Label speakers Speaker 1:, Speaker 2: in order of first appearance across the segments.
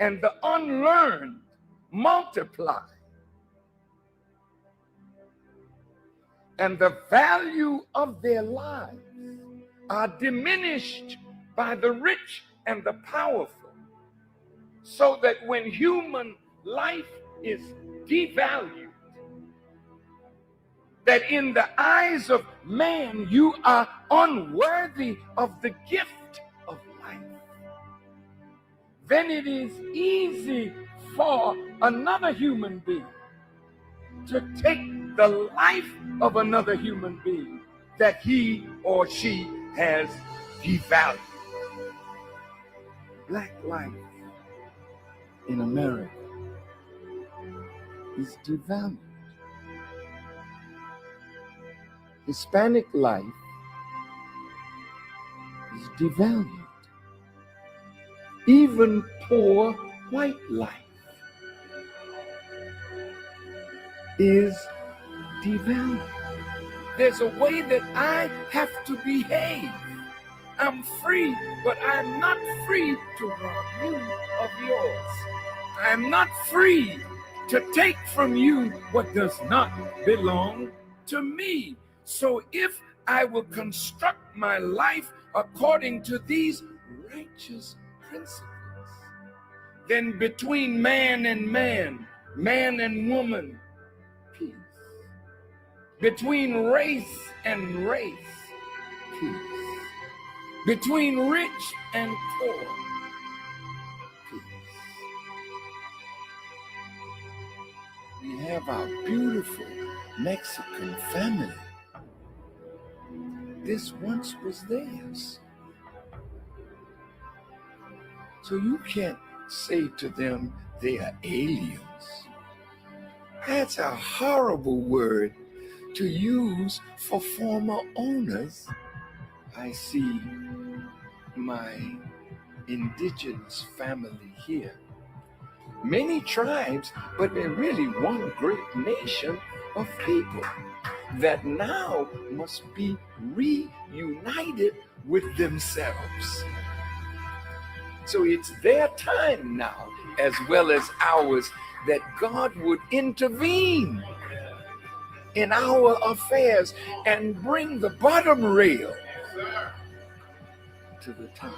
Speaker 1: and the unlearned multiply. And the value of their lives are diminished by the rich and the powerful, so that when human life is devalued, that in the eyes of man you are unworthy of the gift of life, then it is easy for another human being to take the life of another human being that he or she has devalued. Black life in America is devalued. Hispanic life is devalued. Even poor white life is devalued. There's a way that I have to behave. I'm free, but I'm not free to rob you of yours. I'm not free to take from you what does not belong to me. So if I will construct my life according to these righteous principles, then between man and man, man and woman, peace. Between race and race, peace. Between rich and poor, peace. We have our beautiful Mexican family. This once was theirs. So you can't say to them they are aliens. That's a horrible word to use for former owners. I see my indigenous family here. Many tribes, but they're really one great nation of people that now must be reunited with themselves. So it's their time now, as well as ours, that God would intervene in our affairs and bring the bottom rail to the top.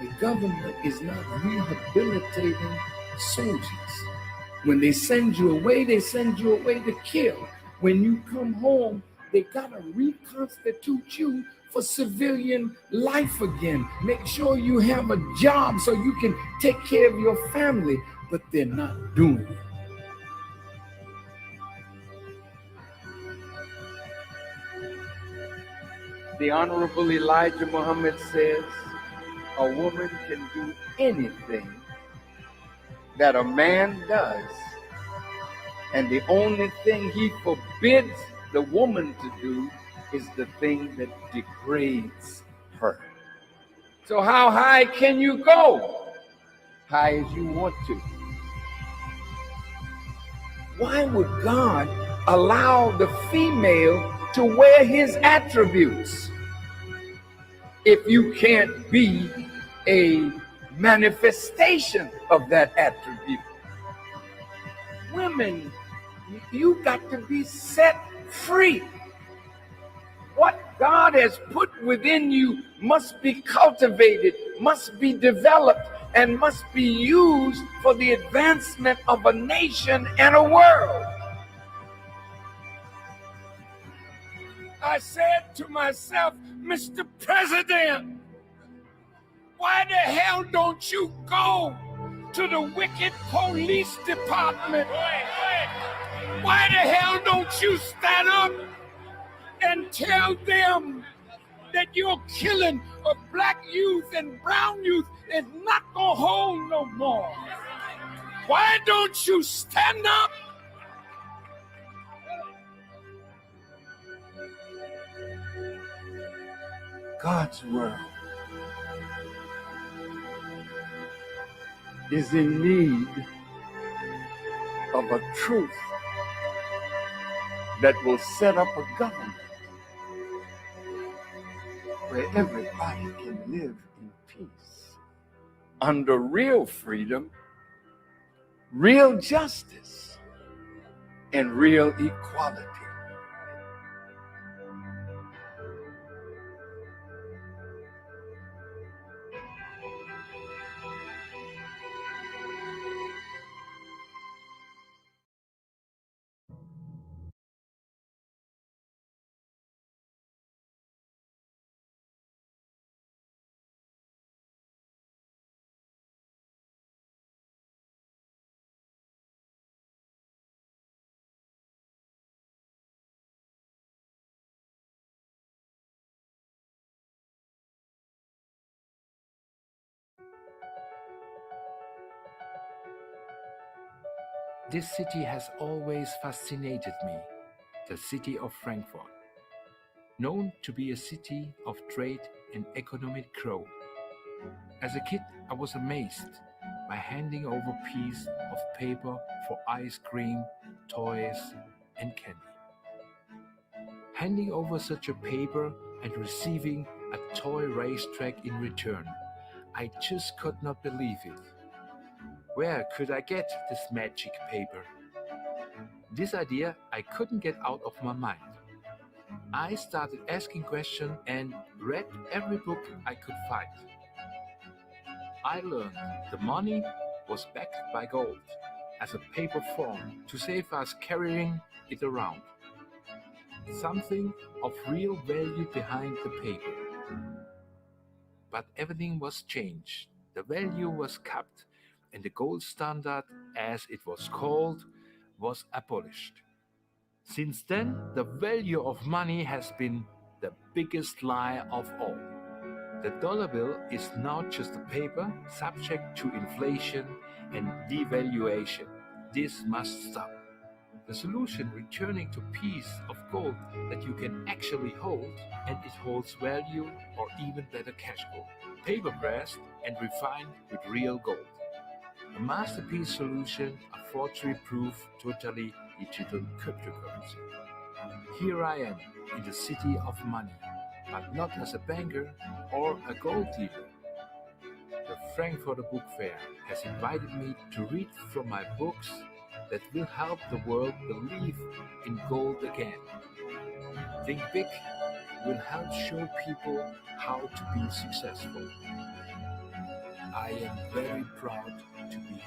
Speaker 1: The government is not rehabilitating soldiers. When they send you away to kill. When you come home, they gotta reconstitute you for civilian life again. Make sure you have a job so you can take care of your family, but they're not doing it. The Honorable Elijah Muhammad says, a woman can do anything that a man does, and the only thing he forbids the woman to do is the thing that degrades her. So how high can you go? High as you want to. Why would God allow the female to wear his attributes if you can't be a manifestation of that attribute? Women, you got to be set free. What God has put within you must be cultivated, must be developed, and must be used for the advancement of a nation and a world. I said to myself, Mr. President, why the hell don't you go to the wicked police department? Why the hell don't you stand up and tell them that your killing of black youth and brown youth is not gonna hold no more? Why don't you stand up? God's world is in need of a truth that will set up a government where everybody can live in peace. Under real freedom, real justice, and real equality. This city has always fascinated me, the city of Frankfurt. Known to be a city of trade and economic growth. As a kid, I was amazed by handing over a piece of paper for ice cream, toys, and candy. Handing over such a paper and receiving a toy racetrack in return, I just could not believe it. Where could I get this magic paper? This idea I couldn't get out of my mind. I started asking questions and read every book I could find. I learned the money was backed by gold as a paper form to save us carrying it around. Something of real value behind the paper. But everything was changed. The value was capped and the gold standard, as it was called, was abolished. Since then, the value of money has been the biggest lie of all. The dollar bill is now just a paper subject to inflation and devaluation. This must stop. The solution returning to a piece of gold that you can actually hold, and it holds value or even better cash gold, paper pressed and refined with real gold. A masterpiece solution, a forgery-proof, totally digital cryptocurrency. Here I am in the city of money, but not as a banker or a gold dealer. The Frankfurter Book Fair has invited me to read from my books that will help the world believe in gold again. Think Big will help show people how to be successful. I am very proud to be here.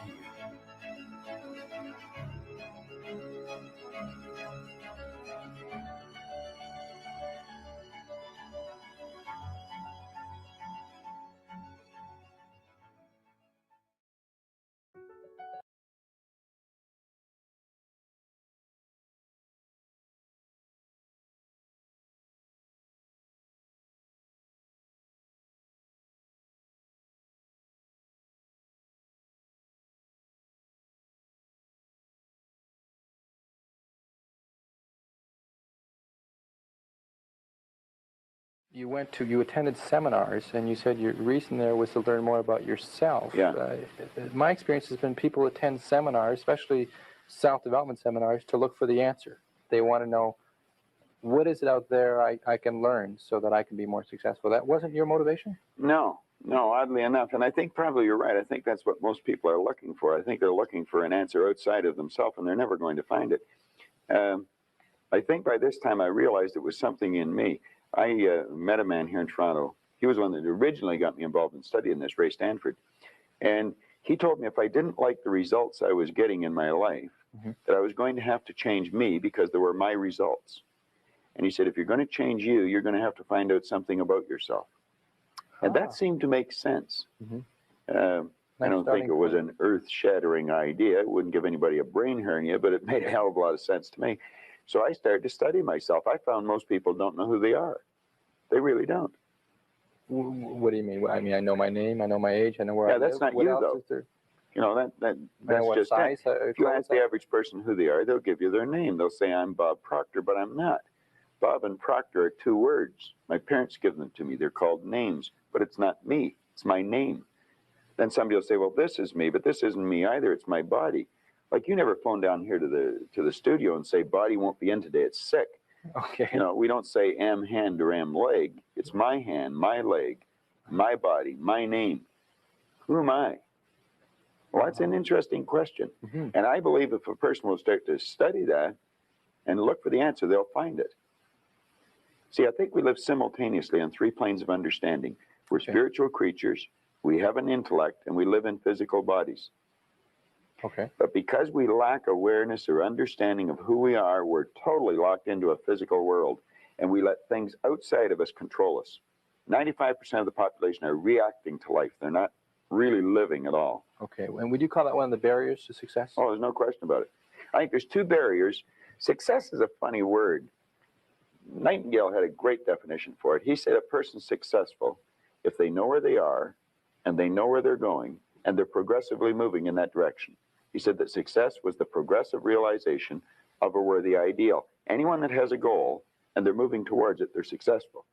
Speaker 2: You attended seminars, and you said your reason there was to learn more about yourself.
Speaker 3: Yeah.
Speaker 2: My experience has been people attend seminars, especially self-development seminars, to look for the answer. They want to know, what is it out there I can learn so that I can be more successful? That wasn't your motivation?
Speaker 3: No, oddly enough. And I think probably you're right. I think that's what most people are looking for. I think they're looking for an answer outside of themselves, and they're never going to find it. I think by this time I realized it was something in me. I met a man here in Toronto. He was one that originally got me involved in studying this, Ray Stanford. And he told me if I didn't like the results I was getting in my life, that I was going to have to change me because they were my results. And he said, if you're going to change you, you're going to have to find out something about yourself. And that seemed to make sense. I don't think it was an earth-shattering idea. It wouldn't give anybody a brain hernia, but it made a hell of a lot of sense to me. So I started to study myself. I found most people don't know who they are. They really don't.
Speaker 2: What do you mean? I mean, I know my name, I know my age, I know where I live.
Speaker 3: Yeah, that's not you, though. You know, that's just
Speaker 2: size,
Speaker 3: it. If you ask the average person who they are, they'll give you their name. They'll say, I'm Bob Proctor, but I'm not. Bob and Proctor are two words. My parents give them to me. They're called names, but it's not me. It's my name. Then somebody will say, well, this is me, but this isn't me either. It's my body. Like, you never phone down here to the studio and say, body won't be in today, it's sick.
Speaker 2: Okay.
Speaker 3: You know, we don't say am hand or am leg. It's my hand, my leg, my body, my name. Who am I? Well, that's an interesting question.
Speaker 2: Mm-hmm.
Speaker 3: And I believe if a person will start to study that and look for the answer, they'll find it. See, I think we live simultaneously on 3 planes of understanding. We're
Speaker 2: Okay.
Speaker 3: spiritual creatures, we have an intellect, and we live in physical bodies.
Speaker 2: Okay.
Speaker 3: But because we lack awareness or understanding of who we are, we're totally locked into a physical world, and we let things outside of us control us. 95% of the population are reacting to life. They're not really living at all.
Speaker 2: Okay. And would you call that one of the barriers to success?
Speaker 3: Oh, there's no question about it. I think there's 2 barriers. Success is a funny word. Nightingale had a great definition for it. He said a person's successful if they know where they are and they know where they're going and they're progressively moving in that direction. He said that success was the progressive realization of a worthy ideal. Anyone that has a goal and they're moving towards it, they're successful.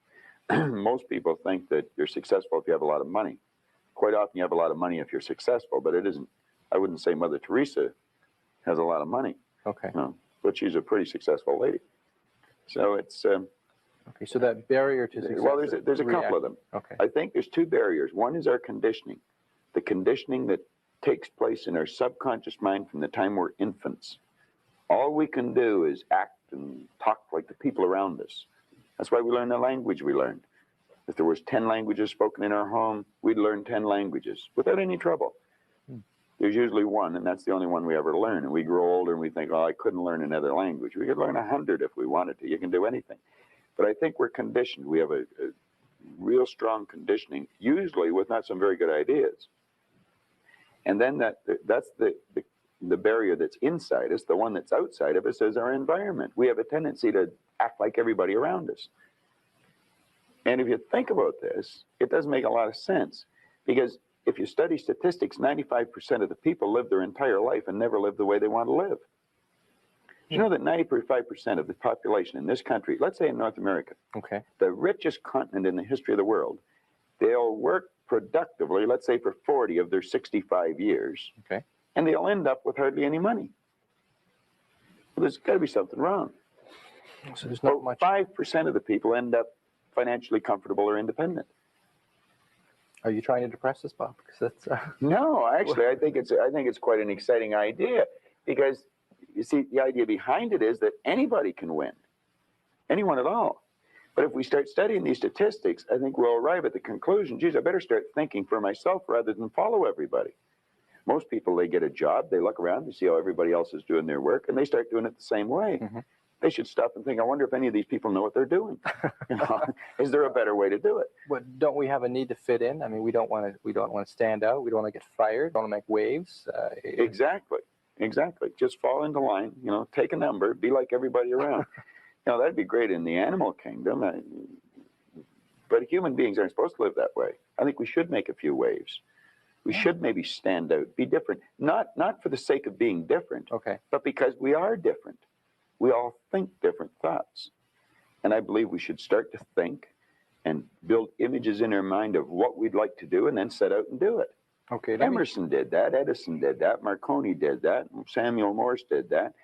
Speaker 3: Most people think that you're successful if you have a lot of money. Quite often you have a lot of money if you're successful, but it isn't. I wouldn't say Mother Teresa has a lot of money.
Speaker 2: Okay.
Speaker 3: No, but she's a pretty successful lady. So it's
Speaker 2: Okay. So that barrier to success.
Speaker 3: well, there's a couple of them.
Speaker 2: Okay.
Speaker 3: I think there's 2 barriers. One is our conditioning, the conditioning that takes place in our subconscious mind from the time we're infants. All we can do is act and talk like the people around us. That's why we learn the language we learned. If there was 10 languages spoken in our home, we'd learn 10 languages without any trouble. There's usually one, and that's the only one we ever learn. And we grow older and we think, oh, I couldn't learn another language. We could learn 100 if we wanted to. You can do anything. But I think we're conditioned. We have a real strong conditioning, usually with not some very good ideas. And then that's the barrier that's inside us. The one that's outside of us is our environment. We have a tendency to act like everybody around us. And if you think about this, it does make a lot of sense. Because if you study statistics, 95% of the people live their entire life and never live the way they want to live. You know that 95% of the population in this country, let's say in North America,
Speaker 2: Okay.
Speaker 3: the richest continent in the history of the world, they'll work productively, let's say for 40 of their 65 years,
Speaker 2: Okay.
Speaker 3: and they'll end up with hardly any money. Well, there's got to be something wrong.
Speaker 2: So there's not
Speaker 3: Well,
Speaker 2: much.
Speaker 3: 5% of the people end up financially comfortable or independent.
Speaker 2: Are you trying to depress us, Bob? Because that's.
Speaker 3: No, actually, I think it's quite an exciting idea, because you see, the idea behind it is that anybody can win, anyone at all. But if we start studying these statistics, I think we'll arrive at the conclusion, geez, I better start thinking for myself rather than follow everybody. Most people, they get a job, they look around, they see how everybody else is doing their work, and they start doing it the same way.
Speaker 2: Mhm.
Speaker 3: They should stop and think, I wonder if any of these people know what they're doing. You know, is there a better way to do it?
Speaker 2: But don't we have a need to fit in? I mean, we don't want to stand out. We don't want to get fired. Don't want to make waves.
Speaker 3: Exactly. Just fall into line, you know, take a number, be like everybody around. You know, that'd be great in the animal kingdom. But human beings aren't supposed to live that way. I think we should make a few waves. We should maybe stand out, be different. Not for the sake of being different,
Speaker 2: Okay.
Speaker 3: but because we are different. We all think different thoughts. And I believe we should start to think and build images in our mind of what we'd like to do and then set out and do it.
Speaker 2: Okay. Let me,
Speaker 3: Emerson did that, Edison did that, Marconi did that, Samuel Morse did that,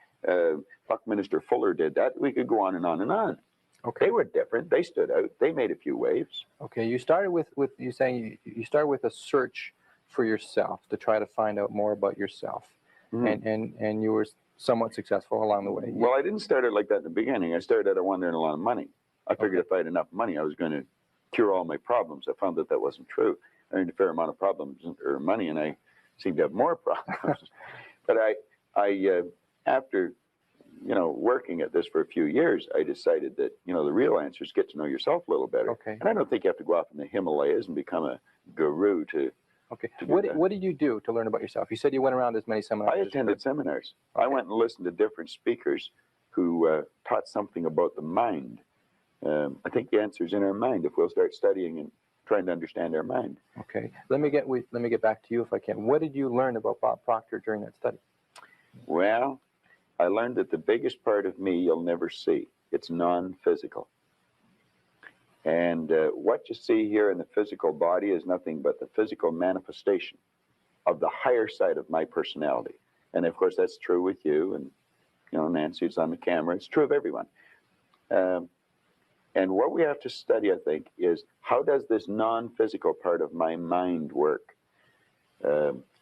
Speaker 3: Buckminster Fuller did that. We could go on and on and on.
Speaker 2: okay.
Speaker 3: They were different. They stood out. They made a few waves.
Speaker 2: Okay. You started with you saying you started with a search for yourself to try to find out more about yourself, and you were somewhat successful along the way.
Speaker 3: Well, I didn't start it like that in the beginning. I started out of wanting a lot of money. I figured if I had enough money, I was going to cure all my problems. I found that wasn't true. I earned a fair amount of problems or money, and I seemed to have more problems. But I after working at this for a few years, I decided that the real answer is get to know yourself a little better.
Speaker 2: Okay.
Speaker 3: And I don't think you have to go off in the Himalayas and become a guru to.
Speaker 2: Okay.
Speaker 3: to do that.
Speaker 2: What did you do to learn about yourself? You said you went around as many seminars.
Speaker 3: I attended seminars. I went and listened to different speakers who taught something about the mind. I think the answer is in our mind if we'll start studying and trying to understand our mind.
Speaker 2: Okay. Let me get back to you if I can. What did you learn about Bob Proctor during that study?
Speaker 3: Well, I learned that the biggest part of me you'll never see. It's non-physical. And what you see here in the physical body is nothing but the physical manifestation of the higher side of my personality. And of course, that's true with you and, Nancy, it's on the camera. It's true of everyone. Um, and what we have to study, I think, is how does this non-physical part of my mind work?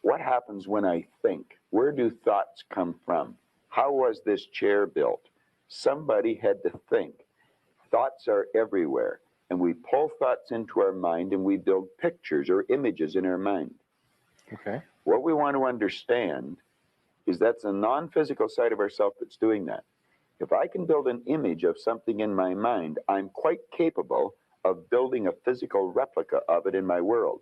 Speaker 3: What happens when I think? Where do thoughts come from? How was this chair built? Somebody had to think. Thoughts are everywhere. And we pull thoughts into our mind and we build pictures or images in our mind.
Speaker 2: Okay.
Speaker 3: What we want to understand is that's a non-physical side of ourself that's doing that. If I can build an image of something in my mind, I'm quite capable of building a physical replica of it in my world.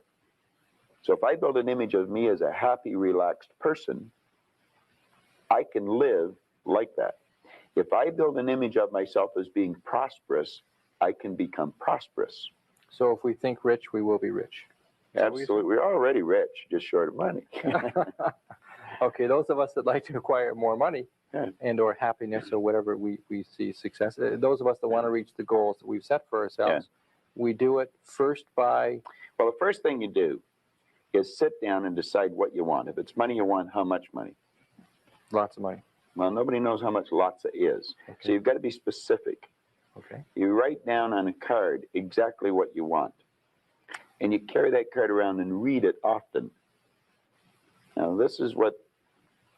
Speaker 3: So if I build an image of me as a happy, relaxed person, I can live like that. If I build an image of myself as being prosperous, I can become prosperous.
Speaker 2: So if we think rich, we will be rich.
Speaker 3: Absolutely. We're already rich, just short of money.
Speaker 2: Okay, those of us that like to acquire more money
Speaker 3: Yeah.
Speaker 2: and or happiness or whatever we see success, those of us that want to reach the goals that we've set for ourselves, we do it first by...
Speaker 3: Well, the first thing you do is sit down and decide what you want. If it's money you want, how much money?
Speaker 2: Lots of money.
Speaker 3: Well, nobody knows how much lots is.
Speaker 2: Okay.
Speaker 3: So you've got to be specific.
Speaker 2: Okay.
Speaker 3: You write down on a card exactly what you want. And you carry that card around and read it often. Now, this is what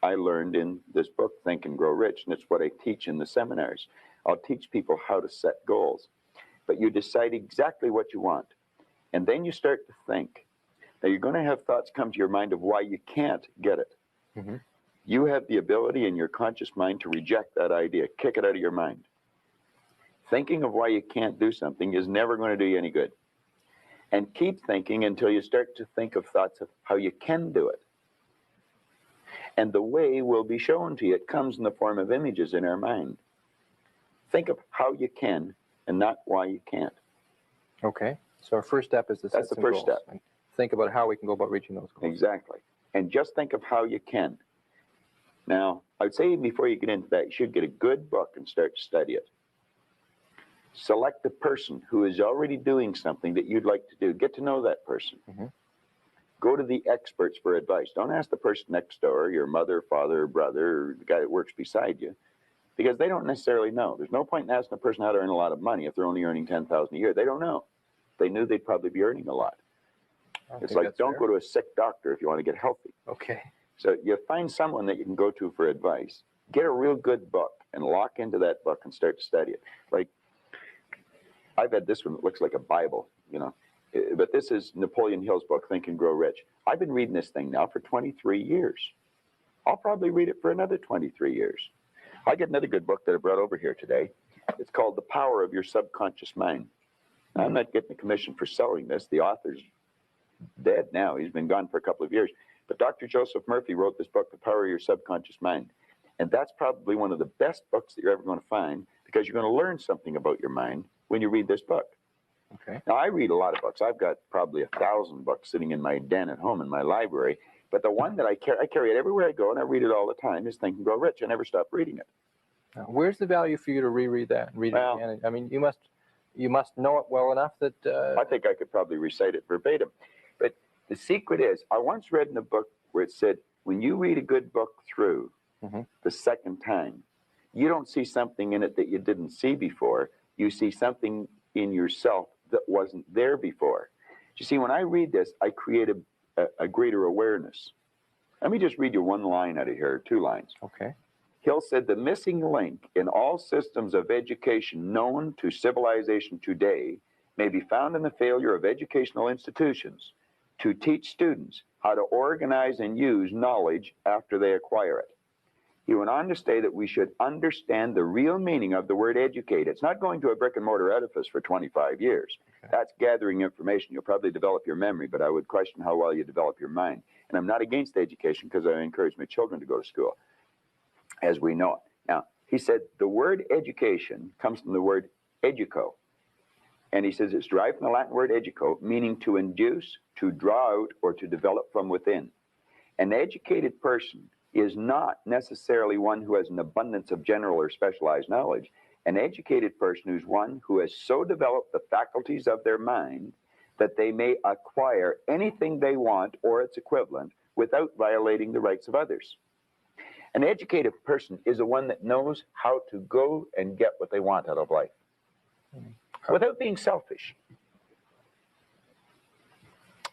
Speaker 3: I learned in this book, Think and Grow Rich, and it's what I teach in the seminars. I'll teach people how to set goals. But you decide exactly what you want. And then you start to think. Now, you're going to have thoughts come to your mind of why you can't get it.
Speaker 2: Mm-hmm.
Speaker 3: You have the ability in your conscious mind to reject that idea, kick it out of your mind. Thinking of why you can't do something is never going to do you any good. And keep thinking until you start to think of thoughts of how you can do it. And the way will be shown to you. It comes in the form of images in our mind. Think of how you can and not why you can't.
Speaker 2: Okay. So our first step is to set
Speaker 3: That's the
Speaker 2: some
Speaker 3: first
Speaker 2: goals
Speaker 3: step.
Speaker 2: and think about how we can go about reaching those goals.
Speaker 3: Exactly. And just think of how you can. Now, I would say before you get into that, you should get a good book and start to study it. Select a person who is already doing something that you'd like to do. Get to know that person.
Speaker 2: Mm-hmm.
Speaker 3: Go to the experts for advice. Don't ask the person next door, your mother, father, brother, or the guy that works beside you, because they don't necessarily know. There's no point in asking a person how to earn a lot of money if they're only earning $10,000 a year. They don't know. If they knew, they'd probably be earning a lot. It's like, don't go to a sick doctor if you want to get healthy.
Speaker 2: Okay.
Speaker 3: So you find someone that you can go to for advice. Get a real good book and lock into that book and start to study it. Like, I've had this one that looks like a Bible, you know. But this is Napoleon Hill's book, Think and Grow Rich. I've been reading this thing now for 23 years. I'll probably read it for another 23 years. I get another good book that I brought over here today. It's called The Power of Your Subconscious Mind. Now, I'm not getting a commission for selling this. The author's dead now. He's been gone for a couple of years. But Dr. Joseph Murphy wrote this book, The Power of Your Subconscious Mind. And that's probably one of the best books that you're ever going to find, because you're going to learn something about your mind when you read this book.
Speaker 2: Okay.
Speaker 3: Now, I read a lot of books. I've got probably 1,000 books sitting in my den at home in my library. But the one that I carry it everywhere I go, and I read it all the time, is Think and Grow Rich. I never stop reading it.
Speaker 2: Now, where's the value for you to reread that and read it again? I mean, you must know it well enough that...
Speaker 3: I think I could probably recite it verbatim. But the secret is, I once read in a book where it said, when you read a good book through the second time, you don't see something in it that you didn't see before. You see something in yourself that wasn't there before. You see, when I read this, I create a greater awareness. Let me just read you one line out of here, 2 lines.
Speaker 2: Okay.
Speaker 3: Hill said, the missing link in all systems of education known to civilization today may be found in the failure of educational institutions to teach students how to organize and use knowledge after they acquire it. He went on to say that we should understand the real meaning of the word educate. It's not going to a brick and mortar edifice for 25 years. Okay. That's gathering information. You'll probably develop your memory, but I would question how well you develop your mind. And I'm not against education, because I encourage my children to go to school, as we know it. Now, he said the word education comes from the word educo. And he says it's derived from the Latin word educo, meaning to induce, to draw out, or to develop from within. An educated person is not necessarily one who has an abundance of general or specialized knowledge. An educated person is one who has so developed the faculties of their mind that they may acquire anything they want or its equivalent without violating the rights of others. An educated person is the one that knows how to go and get what they want out of life without being selfish.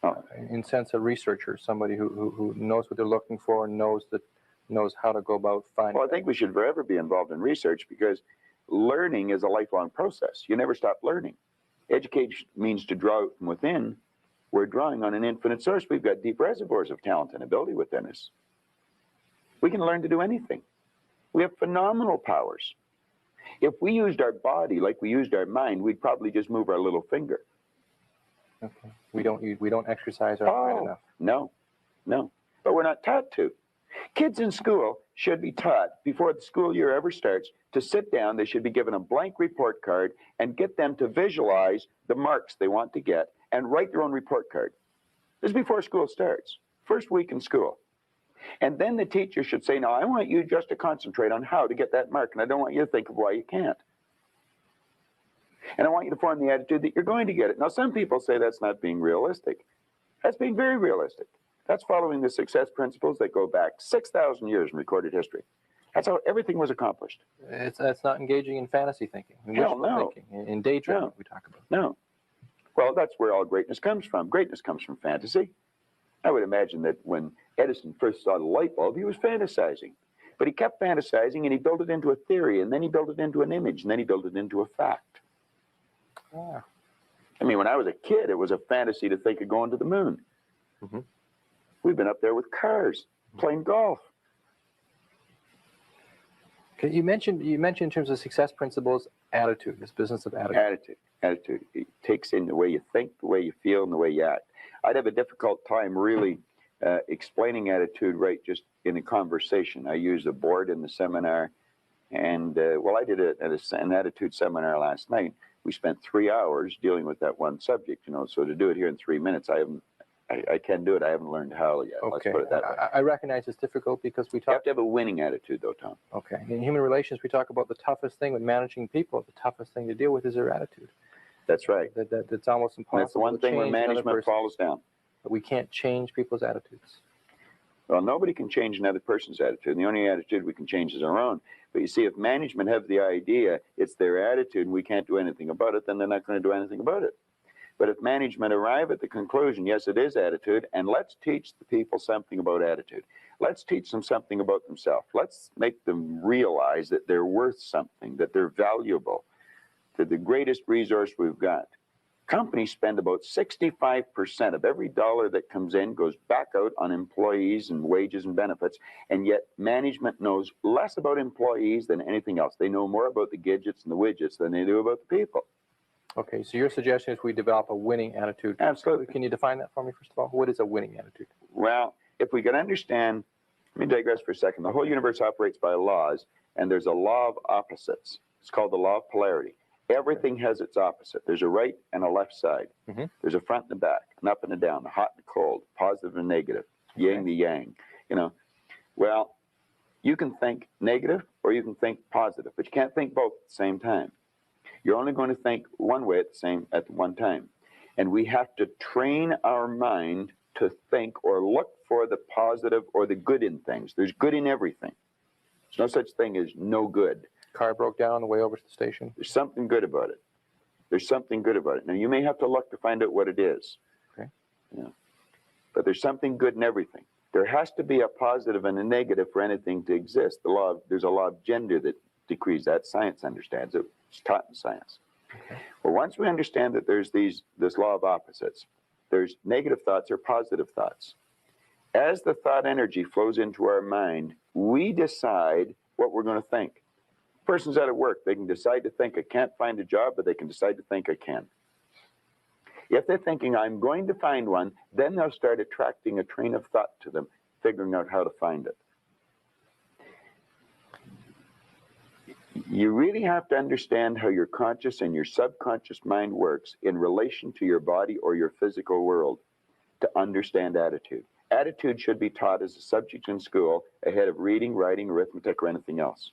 Speaker 3: Oh.
Speaker 2: In sense, a researcher, somebody who knows what they're looking for, knows how to go about finding.
Speaker 3: Well, I think we should forever be involved in research because learning is a lifelong process. You never stop learning. Education means to draw from within. We're drawing on an infinite source. We've got deep reservoirs of talent and ability within us. We can learn to do anything. We have phenomenal powers. If we used our body like we used our mind, we'd probably just move our little finger.
Speaker 2: Okay. We don't exercise our mind enough.
Speaker 3: No. But we're not taught to. Kids in school should be taught before the school year ever starts to sit down. They should be given a blank report card and get them to visualize the marks they want to get and write their own report card. This is before school starts, first week in school. And then the teacher should say, now I want you just to concentrate on how to get that mark, and I don't want you to think of why you can't. And I want you to form the attitude that you're going to get it. Now, some people say that's not being realistic. That's being very realistic. That's following the success principles that go back 6,000 years in recorded history. That's how everything was accomplished.
Speaker 2: That's not engaging in fantasy thinking, in wishful thinking, in daydreaming we talk about.
Speaker 3: No. Well, that's where all greatness comes from. Greatness comes from fantasy. I would imagine that when Edison first saw the light bulb, he was fantasizing. But he kept fantasizing, and he built it into a theory, and then he built it into an image, and then he built it into a fact.
Speaker 2: Ah.
Speaker 3: I mean, when I was a kid, it was a fantasy to think of going to the moon.
Speaker 2: Mm-hmm.
Speaker 3: We've been up there with cars, playing golf.
Speaker 2: Okay, you mentioned in terms of success principles, attitude, this business of attitude.
Speaker 3: Attitude. It takes in the way you think, the way you feel, and the way you act. I'd have a difficult time really explaining attitude right just in a conversation. I used a board in the seminar, and I did an attitude seminar last night. We spent 3 hours dealing with that one subject, so to do it here in 3 minutes, I can do it. I haven't learned how yet.
Speaker 2: Okay.
Speaker 3: Let's put it that way.
Speaker 2: I recognize it's difficult because we
Speaker 3: You
Speaker 2: talk.
Speaker 3: have to have a winning attitude, though, Tom.
Speaker 2: Okay. In human relations, we talk about the toughest thing with managing people. The toughest thing to deal with is their attitude.
Speaker 3: That's right.
Speaker 2: That's almost impossible.
Speaker 3: And that's the one thing where management falls down.
Speaker 2: But we can't change people's attitudes.
Speaker 3: Well, nobody can change another person's attitude. And the only attitude we can change is our own. But you see, if management have the idea it's their attitude and we can't do anything about it, then they're not going to do anything about it. But if management arrive at the conclusion, yes, it is attitude, and let's teach the people something about attitude. Let's teach them something about themselves. Let's make them realize that they're worth something, that they're valuable, that the greatest resource we've got. Companies spend about 65% of every dollar that comes in goes back out on employees and wages and benefits, and yet management knows less about employees than anything else. They know more about the gadgets and the widgets than they do about the people.
Speaker 2: Okay, so your suggestion is we develop a winning attitude.
Speaker 3: Absolutely.
Speaker 2: Can you define that for me, first of all? What is a winning attitude?
Speaker 3: Well, if we can understand, let me digress for a second. The whole universe operates by laws, and there's a law of opposites. It's called the law of polarity. Everything has its opposite. There's a right and a left side.
Speaker 2: Mm-hmm.
Speaker 3: There's a front and a back, an up and a down, a hot and a cold, positive and negative, yin the yang. Well, you can think negative or you can think positive, but you can't think both at the same time. You're only going to think one way at one time. And we have to train our mind to think or look for the positive or the good in things. There's good in everything. There's no such thing as no good.
Speaker 2: Car broke down on the way over to the station.
Speaker 3: There's something good about it. There's something good about it. Now, you may have to look to find out what it is.
Speaker 2: Okay.
Speaker 3: But there's something good in everything. There has to be a positive and a negative for anything to exist. There's a law of gender that decrees that. Science understands it. It's taught in science.
Speaker 2: Okay.
Speaker 3: Well, once we understand that there's this law of opposites, there's negative thoughts or positive thoughts. As the thought energy flows into our mind, we decide what we're going to think. Person's out at work, they can decide to think I can't find a job, but they can decide to think I can. If they're thinking I'm going to find one, then they'll start attracting a train of thought to them, figuring out how to find it. You really have to understand how your conscious and your subconscious mind works in relation to your body or your physical world to understand attitude. Attitude should be taught as a subject in school ahead of reading, writing, arithmetic, or anything else.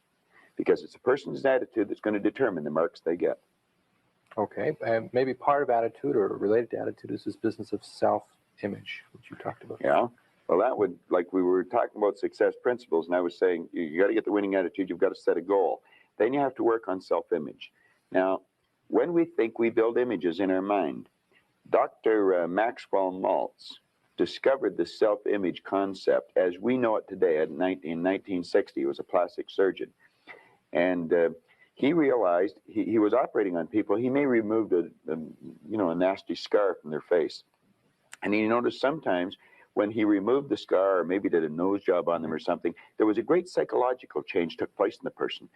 Speaker 3: Because it's a person's attitude that's going to determine the marks they get.
Speaker 2: Okay, and maybe part of attitude or related to attitude is this business of self-image, which you talked about.
Speaker 3: Yeah. Well, that would, like we were talking about success principles, and I was saying you got to get the winning attitude, you've got to set a goal. Then you have to work on self-image. Now, when we think, we build images in our mind. Dr. Maxwell Maltz discovered the self-image concept as we know it today in 1960. He was a plastic surgeon. And he realized he was operating on people. He may remove a nasty scar from their face. And he noticed sometimes when he removed the scar or maybe did a nose job on them or something, there was a great psychological change took place in the person.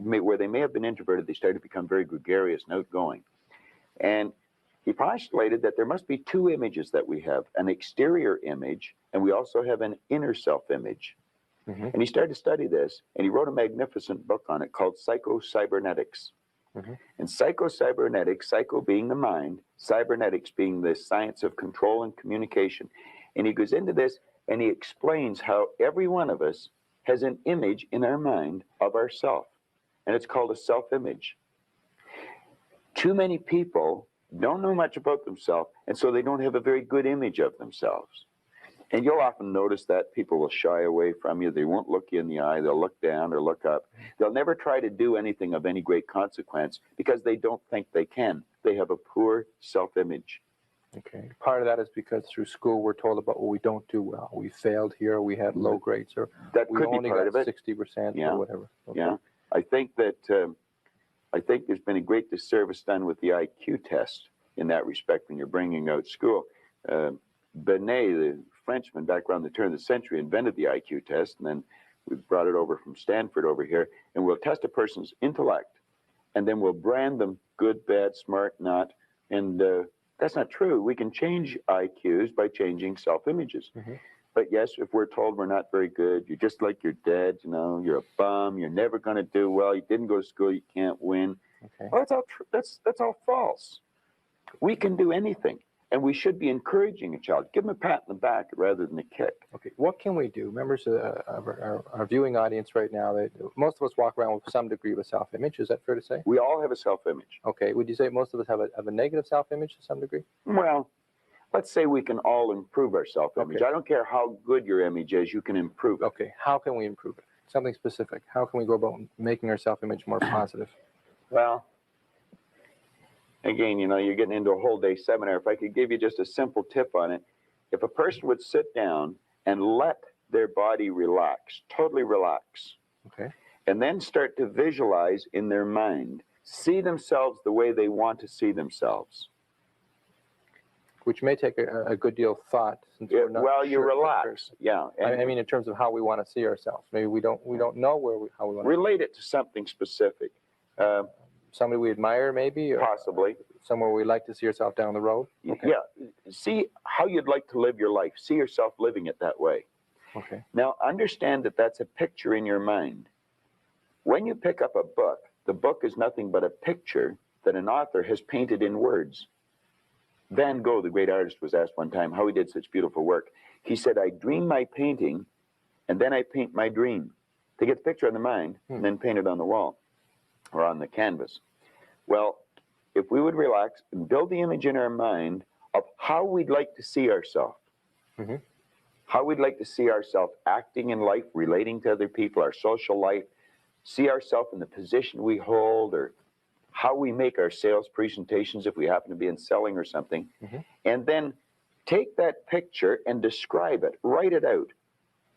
Speaker 3: Where they may have been introverted, they started to become very gregarious and outgoing. And he postulated that there must be two images that we have, an exterior image, and we also have an inner self-image. Mm-hmm. And he started to study this, and he wrote a magnificent book on it called Psycho-Cybernetics. Mm-hmm. And psycho-cybernetics, psycho being the mind, cybernetics being the science of control and communication. And he goes into this, and he explains how every one of us has an image in our mind of ourself, and it's called a self-image. Too many people don't know much about themselves, and so they don't have a very good image of themselves. And you'll often notice that people will shy away from you. They won't look you in the eye. They'll look down or look up. They'll never try to do anything of any great consequence because they don't think they can. They have a poor self-image.
Speaker 2: Okay. Part of that is because through school we're told about what we don't do well. We failed here, we had low grades, or
Speaker 3: that
Speaker 2: we
Speaker 3: could
Speaker 2: only
Speaker 3: be part
Speaker 2: got
Speaker 3: of it.
Speaker 2: 60%
Speaker 3: Yeah.
Speaker 2: or whatever. Okay.
Speaker 3: Yeah. I think there's been a great disservice done with the IQ test in that respect when you're bringing out school. Binet, the Frenchman back around the turn of the century, invented the IQ test, and then we brought it over from Stanford over here, and we'll test a person's intellect, and then we'll brand them good, bad, smart, not, and that's not true. We can change IQs by changing self-images. Mm-hmm. But yes, if we're told we're not very good, you're just like your dad, you're a bum, you're never going to do well, you didn't go to school, you can't win. Okay. Well, that's all that's all false. We can do anything, and we should be encouraging a child. Give them a pat in the back rather than a kick.
Speaker 2: Okay, what can we do? Members of our viewing audience right now, most of us walk around with some degree of a self-image. Is that fair to say?
Speaker 3: We all have a self-image.
Speaker 2: Okay, would you say most of us have a negative self-image to some degree?
Speaker 3: Well, let's say we can all improve our self-image. Okay. I don't care how good your image is, you can improve it.
Speaker 2: Okay, how can we improve it? Something specific. How can we go about making our self-image more positive?
Speaker 3: Well, again, you're getting into a whole day seminar. If I could give you just a simple tip on it, if a person would sit down and let their body relax, totally relax, okay, and then start to visualize in their mind, see themselves the way they want to see themselves.
Speaker 2: Which may take a good deal of thought. Since we're not
Speaker 3: well, you relax, yeah.
Speaker 2: I mean, in terms of how we want to see ourselves. Maybe we don't know how we want to
Speaker 3: relate it to something specific.
Speaker 2: Somebody we admire, maybe? Or
Speaker 3: possibly.
Speaker 2: Somewhere we'd like to see yourself down the road?
Speaker 3: Okay. Yeah. See how you'd like to live your life. See yourself living it that way.
Speaker 2: Okay.
Speaker 3: Now, understand that that's a picture in your mind. When you pick up a book, the book is nothing but a picture that an author has painted in words. Van Gogh, the great artist, was asked one time how he did such beautiful work. He said, I dream my painting, and then I paint my dream. To get the picture in the mind, and then paint it on the wall or on the canvas. Well, if we would relax and build the image in our mind of how we'd like to see ourselves, mm-hmm, how we'd like to see ourselves acting in life, relating to other people, our social life, see ourselves in the position we hold, or how we make our sales presentations if we happen to be in selling or something, mm-hmm, and then take that picture and describe it, write it out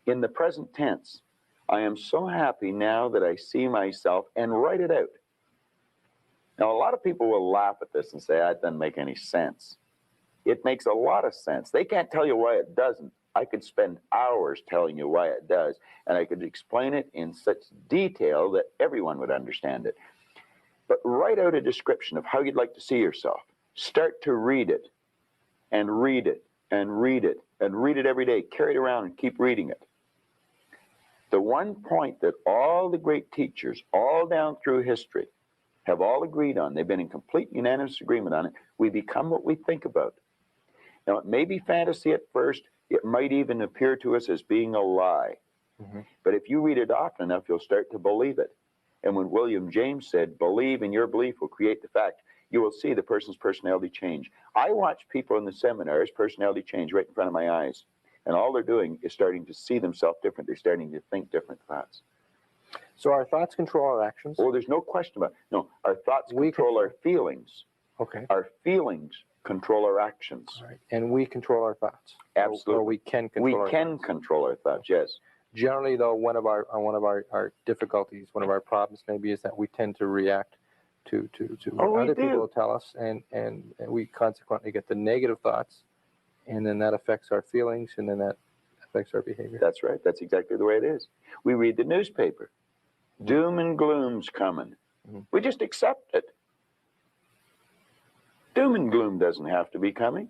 Speaker 3: in the present tense. I am so happy now that I see myself, and write it out. Now, a lot of people will laugh at this and say, that doesn't make any sense. It makes a lot of sense. They can't tell you why it doesn't. I could spend hours telling you why it does, and I could explain it in such detail that everyone would understand it. But write out a description of how you'd like to see yourself. Start to read it, and read it, and read it, and read it every day. Carry it around and keep reading it. The one point that all the great teachers, all down through history, have all agreed on, they've been in complete unanimous agreement on it, we become what we think about. Now, it may be fantasy at first, it might even appear to us as being a lie. Mm-hmm. But if you read it often enough, you'll start to believe it. And when William James said, believe and your belief will create the fact, you will see the person's personality change. I watch people in the seminars, personality change right in front of my eyes. And all they're doing is starting to see themselves different. They're starting to think different thoughts.
Speaker 2: So our thoughts control our actions.
Speaker 3: Oh, there's no question about it. No, our thoughts
Speaker 2: We
Speaker 3: control our feelings.
Speaker 2: Okay.
Speaker 3: Our feelings control our actions.
Speaker 2: All right. And we control our thoughts.
Speaker 3: Absolutely.
Speaker 2: Or we can control our thoughts.
Speaker 3: Control our thoughts, yes.
Speaker 2: Generally, though, one of our difficulties, one of our problems maybe is that we tend to react to what
Speaker 3: we
Speaker 2: other
Speaker 3: do.
Speaker 2: people tell us, and we consequently get the negative thoughts, and then that affects our feelings, and then that affects our behavior.
Speaker 3: That's right. That's exactly the way it is. We read the newspaper. Doom and gloom's coming. We just accept it. Doom and gloom doesn't have to be coming.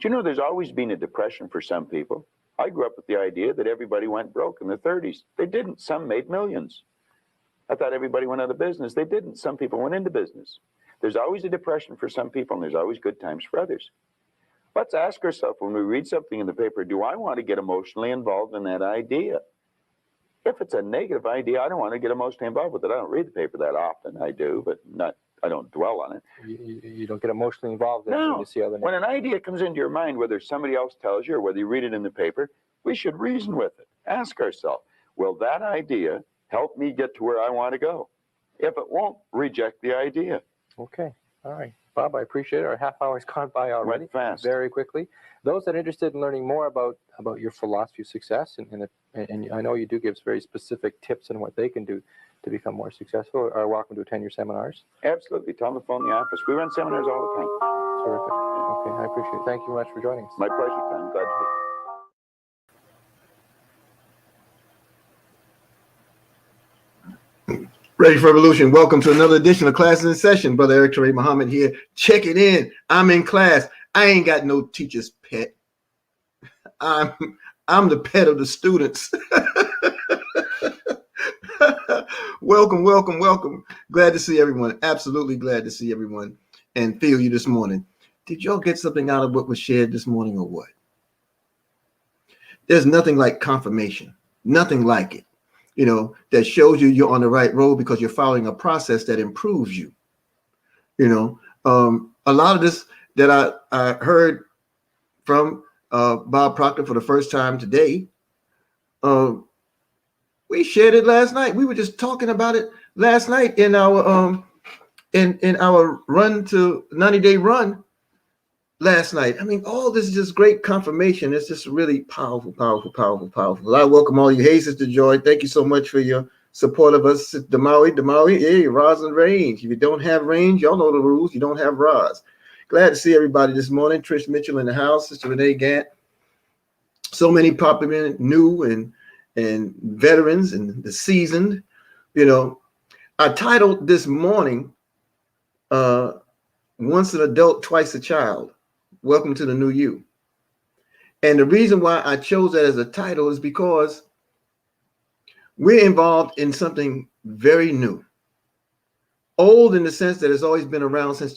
Speaker 3: Do you know there's always been a depression for some people? I grew up with the idea that everybody went broke in the 30s. They didn't. Some made millions. I thought everybody went out of business. They didn't. Some people went into business. There's always a depression for some people, and there's always good times for others. Let's ask ourselves when we read something in the paper, do I want to get emotionally involved in that idea? If it's a negative idea, I don't want to get emotionally involved with it. I don't read the paper that often. I do, but I don't dwell on it.
Speaker 2: You don't get emotionally involved in it when you see other.
Speaker 3: When an idea comes into your mind, whether somebody else tells you or whether you read it in the paper, we should reason with it. Ask ourselves, will that idea help me get to where I want to go? If it won't, reject the idea.
Speaker 2: Okay. All right. Bob, I appreciate it. Our half hour's gone by already.
Speaker 3: Went fast.
Speaker 2: Very quickly. Those that are interested in learning more about your philosophy of success, and I know you do give very specific tips on what they can do to become more successful, are welcome to attend your seminars.
Speaker 3: Absolutely. Tell them to phone the office. We run seminars all the time.
Speaker 2: Terrific. Okay. I appreciate it. Thank you very much for joining us.
Speaker 3: My pleasure, Tom. Glad to be.
Speaker 4: Ready for Revolution. Welcome to another edition of Classes in Session. Brother Eric Teray Muhammad here. Check it in. I'm in class. I ain't got no teacher's pet. I'm the pet of the students. Welcome. Glad to see everyone. Absolutely glad to see everyone and feel you this morning. Did y'all get something out of what was shared this morning or what? There's nothing like confirmation. Nothing like it. That shows you you're on the right road because you're following a process that improves you. A lot of this that I heard from Bob Proctor for the first time today, we shared it last night. We were just talking about it last night in our in our run to 90-day run last night. I mean, all this is just great confirmation. It's just really powerful. I welcome all you. Hey, Sister Joy, thank you so much for your support of us. Demawi, hey, Roz and Range. If you don't have range, y'all know the rules. You don't have Roz. Glad to see everybody this morning. Trish Mitchell in the house, Sister Renee Gant. So many popular, new and veterans and the seasoned. I titled this morning, Once an Adult, Twice a Child. Welcome to the New You. And the reason why I chose that as a title is because we're involved in something very new. Old in the sense that it's always been around since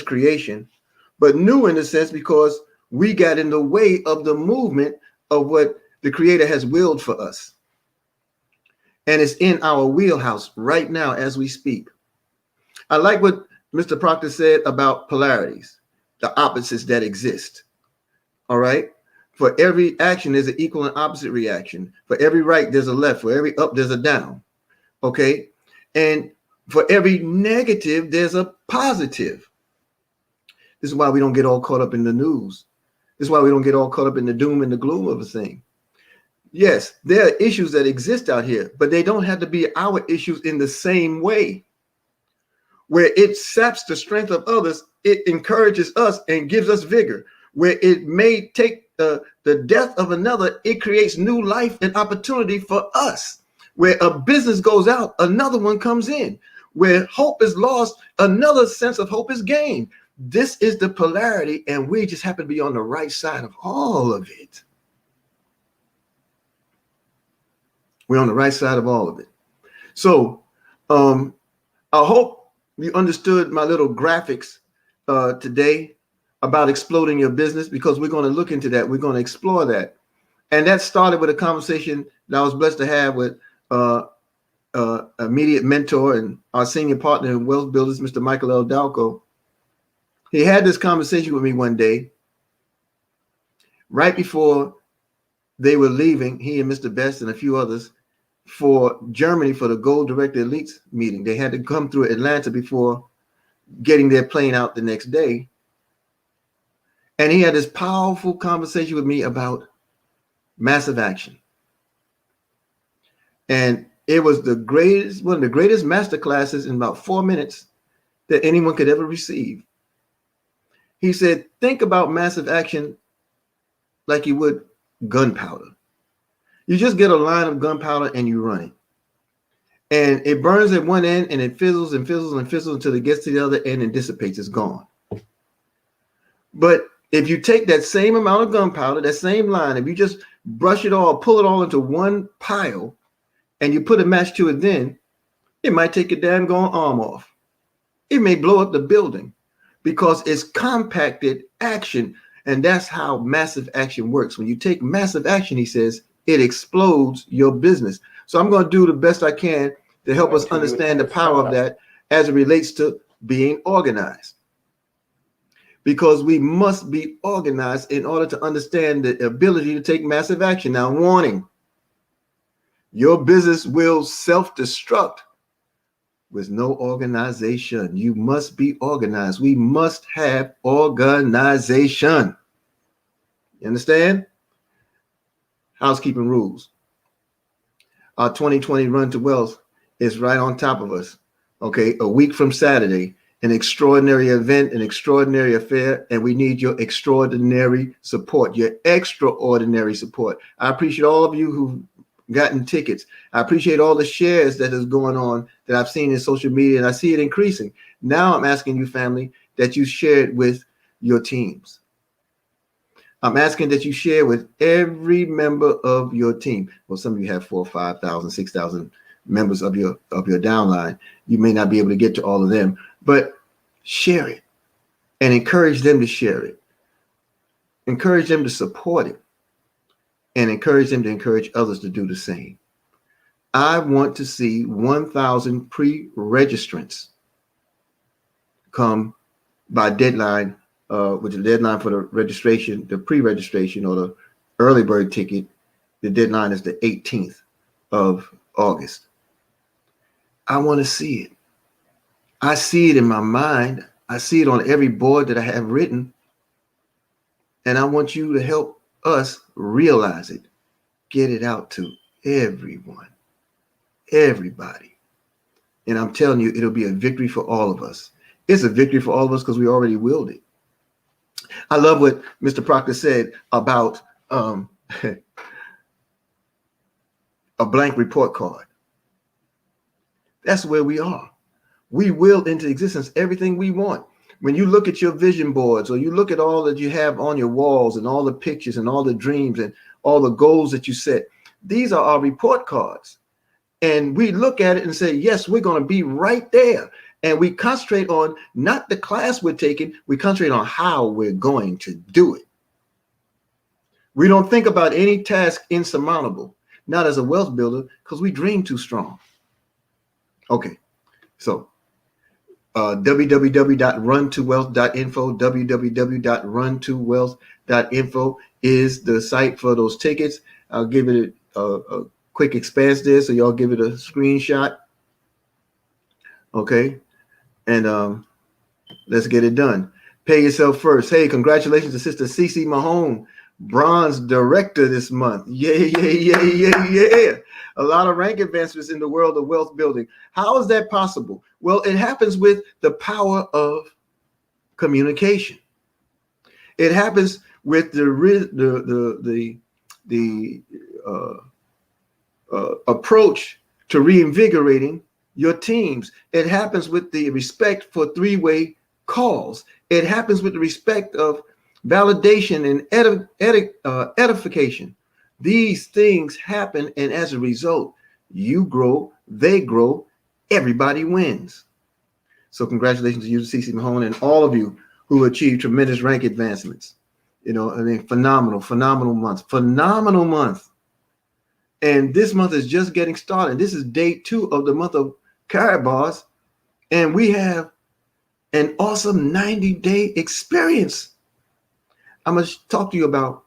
Speaker 4: creation, but new in the sense because we got in the way of the movement of what the Creator has willed for us. And it's in our wheelhouse right now as we speak. I like what Mr. Proctor said about polarities, the opposites that exist. All right. For every action, there's an equal and opposite reaction. For every right, there's a left. For every up, there's a down. Okay. And for every negative, there's a positive. This is why we don't get all caught up in the news. This is why we don't get all caught up in the doom and the gloom of a thing. Yes, there are issues that exist out here, but they don't have to be our issues in the same way. Where it saps the strength of others, it encourages us and gives us vigor. Where it may take the death of another, it creates new life and opportunity for us. Where a business goes out, another one comes in. Where hope is lost, another sense of hope is gained. This is the polarity, and we just happen to be on the right side of all of it. We're on the right side of all of it. So I hope you understood my little graphics today about exploding your business, because we're going to look into that. We're going to explore that. And that started with a conversation that I was blessed to have with immediate mentor and our senior partner in Wealth Builders, Mr. Michael L. Dalco. He had this conversation with me one day right before they were leaving, he and Mr. Best and a few others, for Germany for the Gold Director Elites meeting. They had to come through Atlanta before getting their plane out the next day. And he had this powerful conversation with me about massive action. And it was the greatest, one of the greatest master classes in about 4 minutes that anyone could ever receive. He said, think about massive action like you would gunpowder. You just get a line of gunpowder and you run it. And it burns at one end and it fizzles and fizzles and fizzles until it gets to the other end and dissipates. It's gone. But if you take that same amount of gunpowder, that same line, if you just brush it all, pull it all into one pile, and you put a match to it, then it might take your damn gone arm off. It may blow up the building because it's compacted action. And that's how massive action works. When you take massive action, he says, it explodes your business. So I'm going to do the best I can to help us understand the power of that as it relates to being organized. Because we must be organized in order to understand the ability to take massive action. Now, warning, your business will self-destruct with no organization. You must be organized. We must have organization. You understand? Housekeeping rules. Our 2020 Run to Wealth is right on top of us. Okay, a week from Saturday, an extraordinary event, an extraordinary affair, and we need your extraordinary support, your extraordinary support. I appreciate all of you who've gotten tickets. I appreciate all the shares that is going on that I've seen in social media, and I see it increasing. Now I'm asking you, family, that you share it with your teams. I'm asking that you share with every member of your team. Well, some of you have 4,000, 5,000, 6,000 members of your downline. You may not be able to get to all of them, but share it and encourage them to share it. Encourage them to support it and encourage them to encourage others to do the same. I want to see 1,000 pre-registrants come by deadline, which is the deadline for the registration, the pre-registration or the early bird ticket. The deadline is the 18th of August. I want to see it. I see it in my mind. I see it on every board that I have written. And I want you to help us realize it. Get it out to everyone, everybody. And I'm telling you, it'll be a victory for all of us. It's a victory for all of us because we already willed it. I love what Mr. Proctor said about a blank report card. That's where we are. We will into existence everything we want. When you look at your vision boards or you look at all that you have on your walls and all the pictures and all the dreams and all the goals that you set, these are our report cards. And we look at it and say, yes, we're going to be right there. And we concentrate on not the class we're taking, we concentrate on how we're going to do it. We don't think about any task insurmountable, not as a wealth builder, because we dream too strong. Okay, so www.runtowealth.info, www.runtowealth.info is the site for those tickets. I'll give it a quick expanse there, so y'all give it a screenshot. Okay, and let's get it done. Pay yourself first. Hey, congratulations to Sister Cece Mahone, Bronze Director this month. Yeah. A lot of rank advancements in the world of wealth building. How is that possible? Well, it happens with the power of communication. It happens with the approach to reinvigorating your teams. It happens with the respect for three-way calls. It happens with the respect of validation and edification. These things happen, and as a result, you grow, they grow, everybody wins. So congratulations to you, Cece Mahone, and all of you who achieved tremendous rank advancements. You know, I mean, phenomenal month. And this month is just getting started. This is day 2 of the month of Karatbars, and we have an awesome 90-day experience. I'm going to talk to you about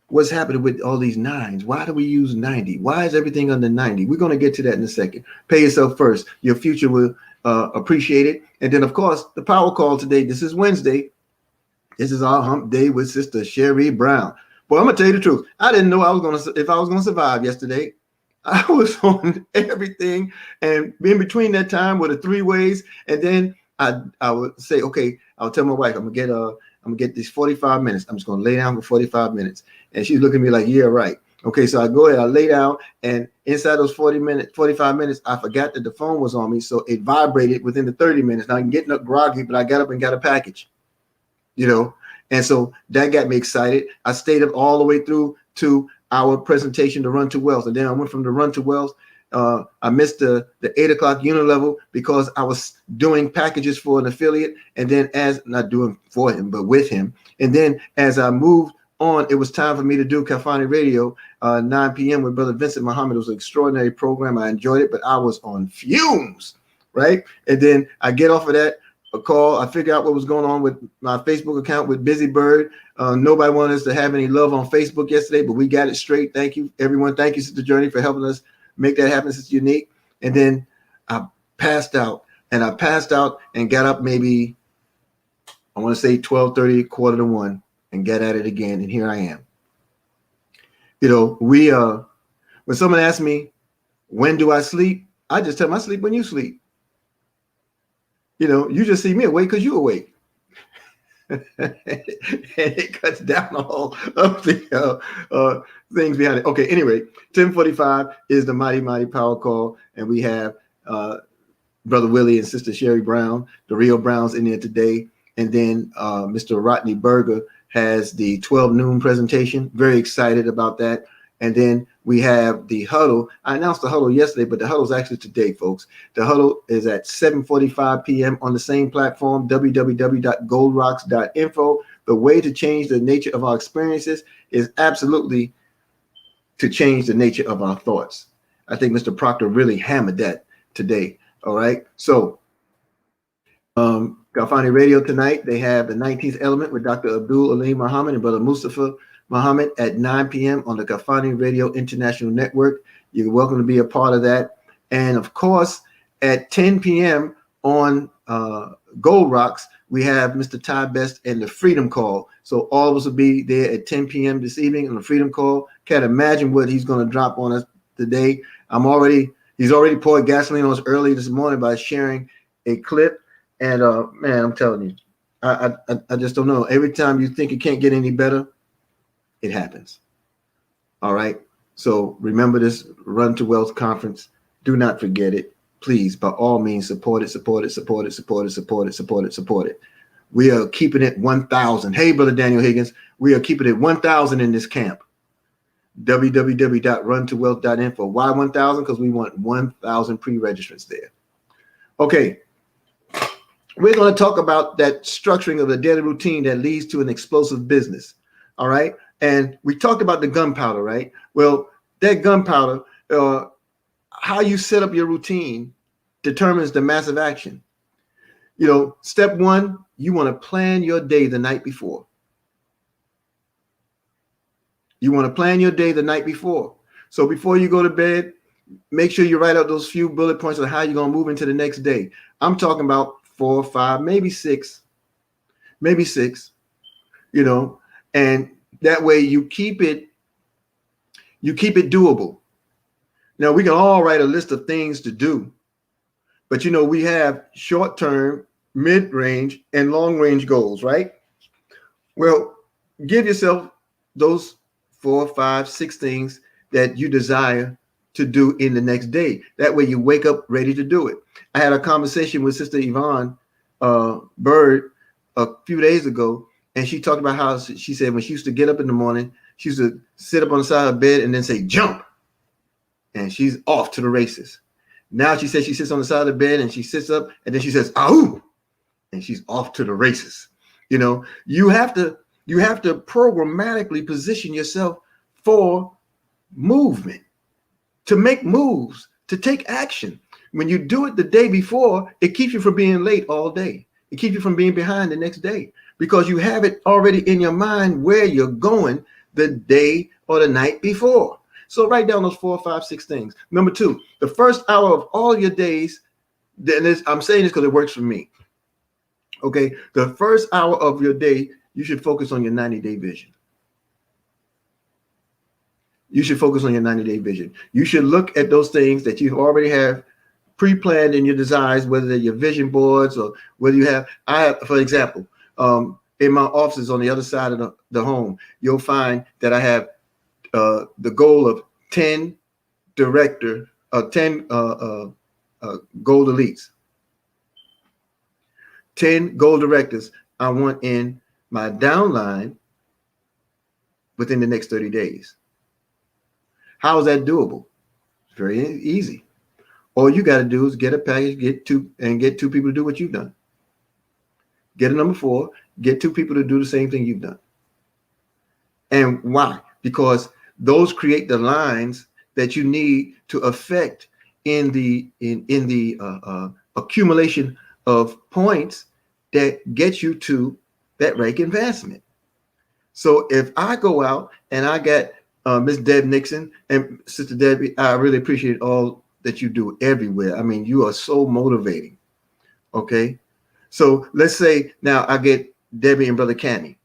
Speaker 4: what's happening with all these nines. Why do we use 90? Why is everything under 90? We're going to get to that in a second. Pay yourself first. Your future will appreciate it. And then, of course, the power call today. This is Wednesday. This is our hump day with Sister Sherry Brown. Well, I'm gonna tell you the truth. I didn't know if I was gonna survive yesterday. I was on everything, and in between that time were the three ways, and then I would say, okay, I'll tell my wife I'm gonna get these 45 minutes. I'm just gonna lay down for 45 minutes, and she's looking at me like, yeah, right. Okay, so I go ahead, I lay down, and inside those 45 minutes, I forgot that the phone was on me, so it vibrated within the 30 minutes. Now I'm getting up groggy, but I got up and got a package. You know, and so that got me excited. I stayed up all the way through to our presentation, the Run to Wealth. And then I went from the Run to Wealth. I missed the 8 o'clock unilevel because I was doing packages for an affiliate. And then not doing for him, but with him. And then as I moved on, it was time for me to do Kafani Radio, 9 p.m. with Brother Vincent Muhammad. It was an extraordinary program. I enjoyed it, but I was on fumes, right? And then I get off of that, a call. I figured out what was going on with my Facebook account with Busy Bird. Nobody wanted us to have any love on Facebook yesterday, but we got it straight. Thank you, everyone. Thank you, Sister Journey, for helping us make that happen. It's unique. And then I passed out and got up maybe, I want to say 12:30, 12:45, and got at it again. And here I am. You know, when someone asks me, when do I sleep? I just tell them I sleep when you sleep. You know, you just see me awake because you're awake. And it cuts down all of the things behind it. Okay, anyway, 10:45 is the Mighty Power Call. And we have Brother Willie and Sister Sherry Brown, the real Browns, in there today. And then Mr. Rodney Berger has the 12 noon presentation. Very excited about that. And then we have the huddle. I announced the huddle yesterday, but the huddle is actually today, folks. The huddle is at 7:45 p.m. on the same platform, www.goldrocks.info. The way to change the nature of our experiences is absolutely to change the nature of our thoughts. I think Mr. Proctor really hammered that today. All right. So Galfani Radio tonight, they have the 19th Element with Dr. Abdul Aleem Muhammad and Brother Mustafa Muhammad at 9 p.m. on the Galfani Radio International Network. You're welcome to be a part of that. And of course, at 10 p.m. on Gold Rocks, we have Mr. Ty Best and the Freedom Call. So all of us will be there at 10 p.m. this evening on the Freedom Call. Can't imagine what he's going to drop on us today. He's already poured gasoline on us early this morning by sharing a clip. And man, I'm telling you, I just don't know. Every time you think it can't get any better, it happens. All right. So remember this Run to Wealth conference. Do not forget it. Please, by all means, support it. We are keeping it 1,000. Hey, Brother Daniel Higgins, we are keeping it 1,000 in this camp. www.runtowealth.info. Why 1,000? Because we want 1,000 pre-registrants there. Okay. We're going to talk about that structuring of the daily routine that leads to an explosive business. All right. And we talked about the gunpowder, right? Well, that gunpowder, how you set up your routine determines the massive action. You know, step one, you want to plan your day the night before. You want to plan your day the night before. So before you go to bed, make sure you write out those few bullet points on how you're going to move into the next day. I'm talking about 4 or 5, maybe six, you know, and that way you keep it doable. Now we can all write a list of things to do, but you know, we have short-term, mid-range, and long-range goals, right? Well, give yourself those 4, 5, 6 things that you desire to do in the next day. That way you wake up ready to do it. I had a conversation with Sister Yvonne Bird a few days ago, and she talked about how she said when she used to get up in the morning, she used to sit up on the side of the bed and then say, jump. And she's off to the races. Now she says she sits on the side of the bed and she sits up and then she says, ahoo, and she's off to the races. You know, you have to programmatically position yourself for movement, to make moves, to take action. When you do it the day before, it keeps you from being late all day. It keeps you from being behind the next day because you have it already in your mind where you're going the day or the night before. So write down those 4, 5, 6 things. Number 2, the first hour of all your days, I'm saying this because it works for me. Okay, the first hour of your day, you should focus on your 90-day vision. You should focus on your 90-day vision. You should look at those things that you already have pre-planned in your desires, whether they're your vision boards or whether you have, for example, in my offices on the other side of the home, you'll find that I have the goal of 10 gold elites. 10 gold directors I want in my downline within the next 30 days. How is that doable? Very easy. All you got to do is get a package, get two people to do what you've done. Get a number 4, get 2 people to do the same thing you've done. And why? Because those create the lines that you need to affect in the accumulation of points that get you to that rank advancement. So if I go out and I get Miss Deb Nixon and Sister Debbie, I really appreciate all that you do everywhere. I mean, you are so motivating. Okay. So let's say now I get Debbie and Brother Cammy.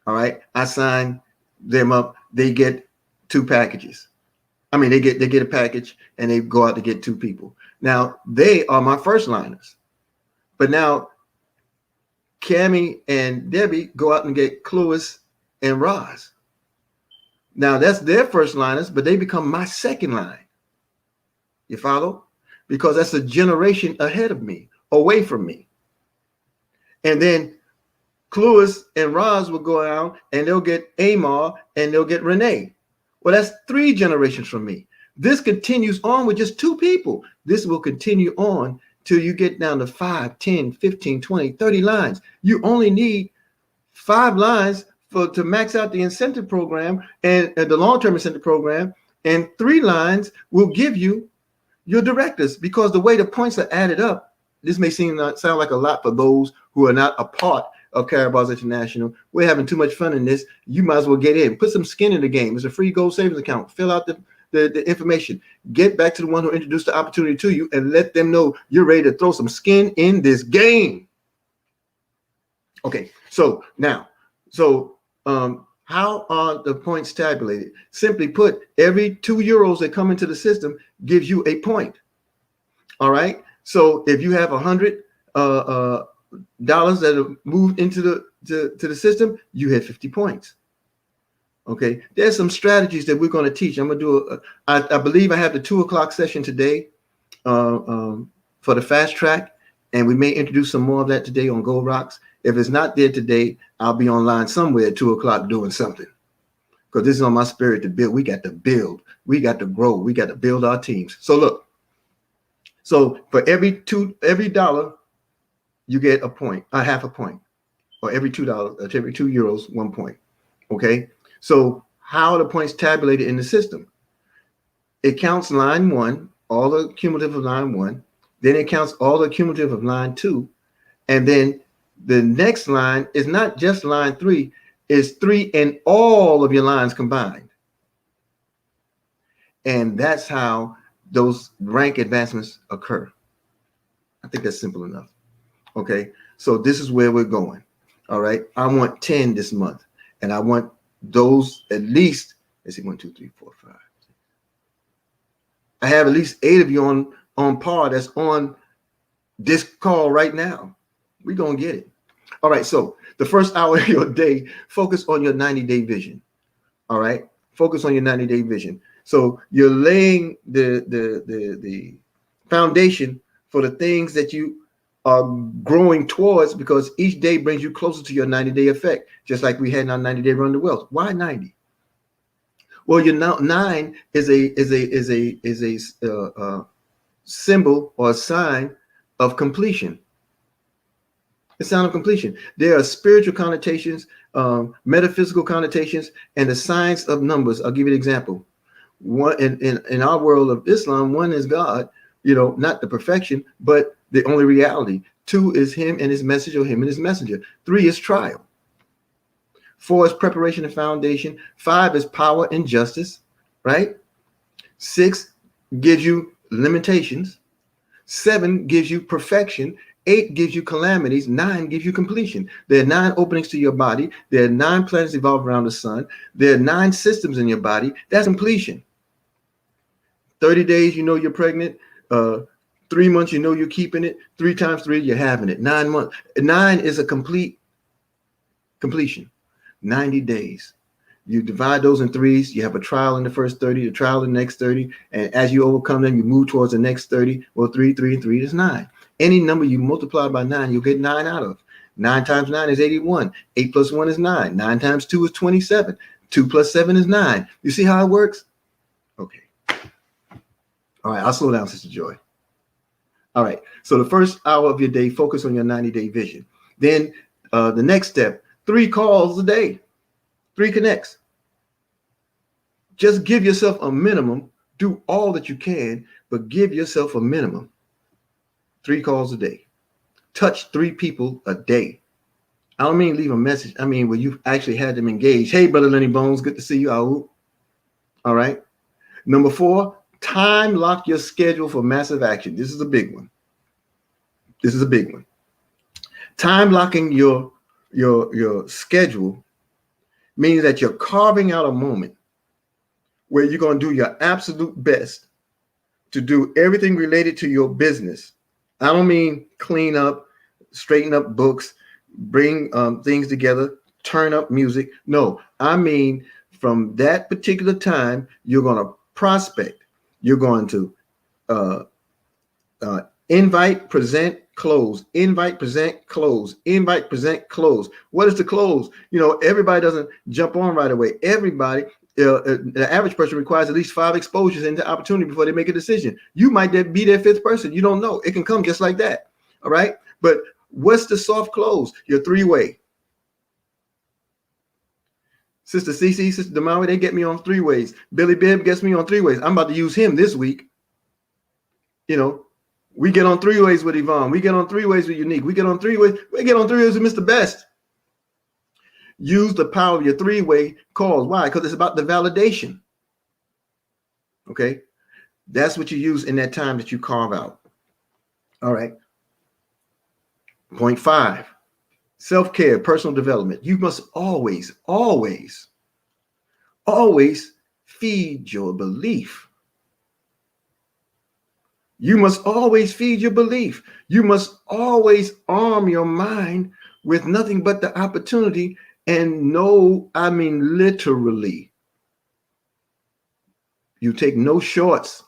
Speaker 4: All right. I sign them up. They get 2 packages. I mean, they get a package and they go out to get 2 people. Now they are my first liners, but now Cammy and Debbie go out and get Clovis and Roz. Now that's their first liners, but they become my second line. You follow? Because that's a generation ahead of me, away from me. And then Clovis and Roz will go out and they'll get Amar and they'll get Renee. Well, that's 3 generations from me. This continues on with just 2 people. This will continue on till you get down to 5, 10, 15, 20, 30 lines. You only need 5 lines to max out the incentive program and the long-term incentive program, and 3 lines will give you your directors, because the way the points are added up, this may sound like a lot for those who are not a part of Karatbars International. We're having too much fun in this. You might as well get in. Put some skin in the game. It's a free gold savings account. Fill out the information. Get back to the one who introduced the opportunity to you and let them know you're ready to throw some skin in this game. Okay, so now, how are the points tabulated? Simply put, every €2 that come into the system gives you a point. All right. So if you have $100 that have moved into the system, you had 50 points. Okay. There's some strategies that we're going to teach. I'm going to do I believe I have the 2:00 session today for the fast track, and we may introduce some more of that today on Gold Rocks. If it's not there today, I'll be online somewhere at 2:00 doing something, because this is on my spirit to build. We got to build. We got to grow. We got to build our teams. So look, so for every $1, you get a point, a half a point, or every $2, every €2, 1 point. Okay. So how are the points tabulated in the system? It counts line 1, all the cumulative of line 1. Then it counts all the cumulative of line 2. And then the next line is not just line 3, it's 3 in all of your lines combined. And that's how those rank advancements occur. I think that's simple enough. Okay, so this is where we're going. All right, I want 10 this month, and I want those at least, let's see, 1, 2, 3, 4, 5. I have at least 8 of you on par that's on this call right now. We're going to get it. All right, so the first hour of your day, focus on your 90-day vision. All right, focus on your 90-day vision. So you're laying the foundation for the things that you are growing towards, because each day brings you closer to your 90-day effect, just like we had in our 90-day run to wealth. Why 90? Well, your 9 is a symbol or a sign of completion. The sign of completion. There are spiritual connotations, metaphysical connotations, and the science of numbers. I'll give you an example. One in our world of Islam, 1 is God, not the perfection, but the only reality. 2 is him and his message, or him and his messenger. 3 is trial. 4 is preparation and foundation. 5 is power and justice, right? 6 gives you limitations. 7 gives you perfection. 8 gives you calamities. 9 gives you completion. There are 9 openings to your body. There are 9 planets evolve around the sun. There are 9 systems in your body. That's completion. 30 days, you know you're pregnant. 3 months, you know you're keeping it. 3 times 3, you're having it. 9 months. 9 is a complete completion. 90 days. You divide those in 3s. You have a trial in the first 30, a trial in the next 30. And as you overcome them, you move towards the next 30. Well, 3, 3, and 3 is 9. Any number you multiply by 9, you'll get 9 out of. 9 times 9 is 81. 8 plus 1 is 9. 9 times 2 is 27. 2 plus 7 is 9. You see how it works? Okay. All right, I'll slow down, Sister Joy. All right, so the first hour of your day, focus on your 90-day vision. Then the next step, 3 calls a day, 3 connects. Just give yourself a minimum. Do all that you can, but give yourself a minimum. 3 calls a day. Touch 3 people a day. I don't mean leave a message. I mean, when you've actually had them engaged. Hey, Brother Lenny Bones, good to see you. All right. Number 4, time lock your schedule for massive action. This is a big one. This is a big one. Time locking your schedule means that you're carving out a moment where you're going to do your absolute best to do everything related to your business. I don't mean clean up, straighten up books, bring things together, turn up music. No, I mean from that particular time, you're going to prospect. You're going to invite, present, close, invite, present, close, invite, present, close. What is the close? You know, everybody doesn't jump on right away. Everybody, the average person requires at least 5 exposures into opportunity before they make a decision. You might be their 5th person. You don't know. It can come just like that. All right. But what's the soft close? Your 3-way. Sister Cece, Sister Damawi, they get me on 3 ways. Billy Bibb gets me on 3 ways. I'm about to use him this week. You know, we get on 3 ways with Yvonne. We get on 3 ways with Unique. We get on 3 ways. We get on 3 ways with Mr. Best. Use the power of your 3-way calls. Why? Because it's about the validation. Okay. That's what you use in that time that you carve out. All right. Point 5. Self-care, personal development. You must always feed your belief. You must always feed your belief. You must always arm your mind with nothing but the opportunity, and no, I mean literally. You take no shorts.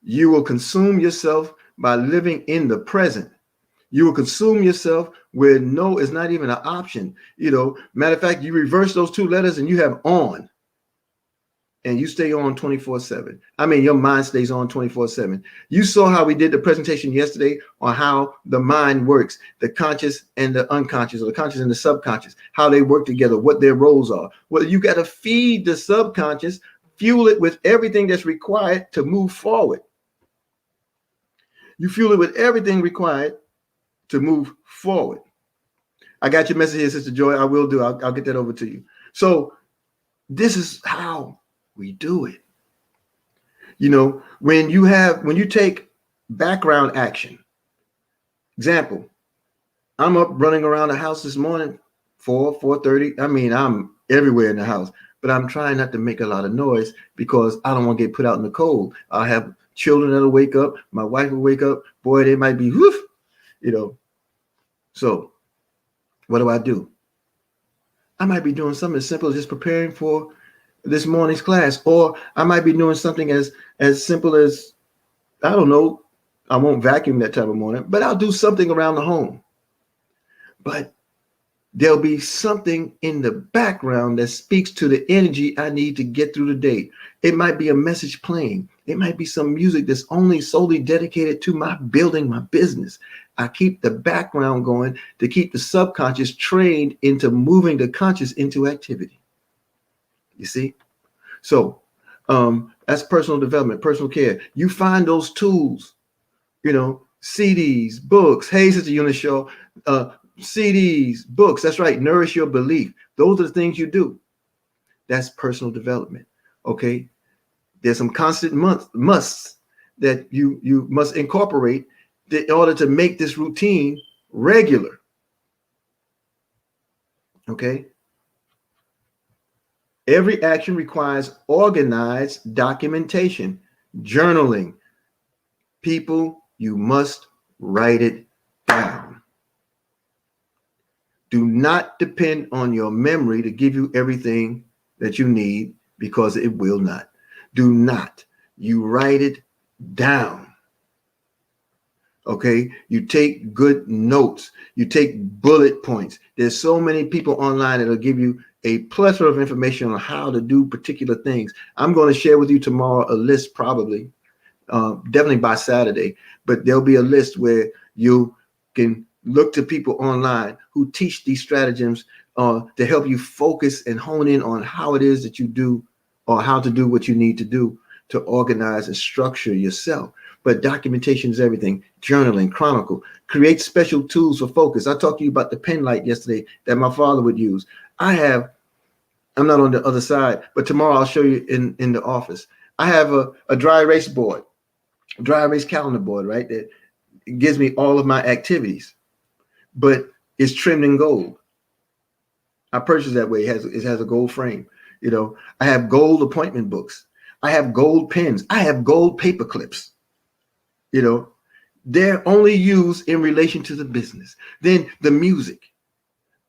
Speaker 4: You will consume yourself by living in the present. You will consume yourself where no is not even an option. You know, matter of fact, you reverse those 2 letters and you have on. And you stay on 24/7. I mean, your mind stays on 24/7. You saw how we did the presentation yesterday on how the mind works, the conscious and the unconscious, or the conscious and the subconscious, how they work together, what their roles are. Well, you got to feed the subconscious, fuel it with everything that's required to move forward. You fuel it with everything required to move forward. I got your message here, Sister Joy. I will do. I'll get that over to you. So this is how we do it. You know, when you take background action. Example, I'm up running around the house this morning, 4:30. I mean, I'm everywhere in the house, but I'm trying not to make a lot of noise because I don't want to get put out in the cold. I'll have children that'll wake up. My wife will wake up. Boy, they might be woof, you know. So what do? I might be doing something as simple as just preparing for this morning's class, or I might be doing something as simple as, I don't know, I won't vacuum that time of morning, but I'll do something around the home. But there'll be something in the background that speaks to the energy I need to get through the day. It might be a message playing. It might be some music that's only solely dedicated to my building my business. I keep the background going to keep the subconscious trained into moving the conscious into activity. You see? So that's personal development, personal care. You find those tools, you know, CDs, books. Hey, Sister Eunice Shaw, CDs, books. That's right. Nourish your belief. Those are the things you do. That's personal development. Okay. There's some constant musts that you must incorporate in order to make this routine regular. Okay. Every action requires organized documentation, journaling. People, you must write it down. Do not depend on your memory to give you everything that you need, because it will not. Do not. You write it down. Okay. You take good notes. You take bullet points. There's so many people online that'll give you a plethora of information on how to do particular things. I'm going to share with you tomorrow a list, probably, definitely by Saturday, but there'll be a list where you can look to people online who teach these stratagems to help you focus and hone in on how it is that you do, or how to do what you need to do to organize and structure yourself. But documentation is everything. Journaling, chronicle, create special tools for focus. I talked to you about the pen light yesterday that my father would use. I'm not on the other side, but tomorrow I'll show you in the office. I have a dry erase board, dry erase calendar board, right? That gives me all of my activities, but it's trimmed in gold. I purchased that way. It has a gold frame. You know, I have gold appointment books. I have gold pens. I have gold paper clips. You know, they're only used in relation to the business. Then the music.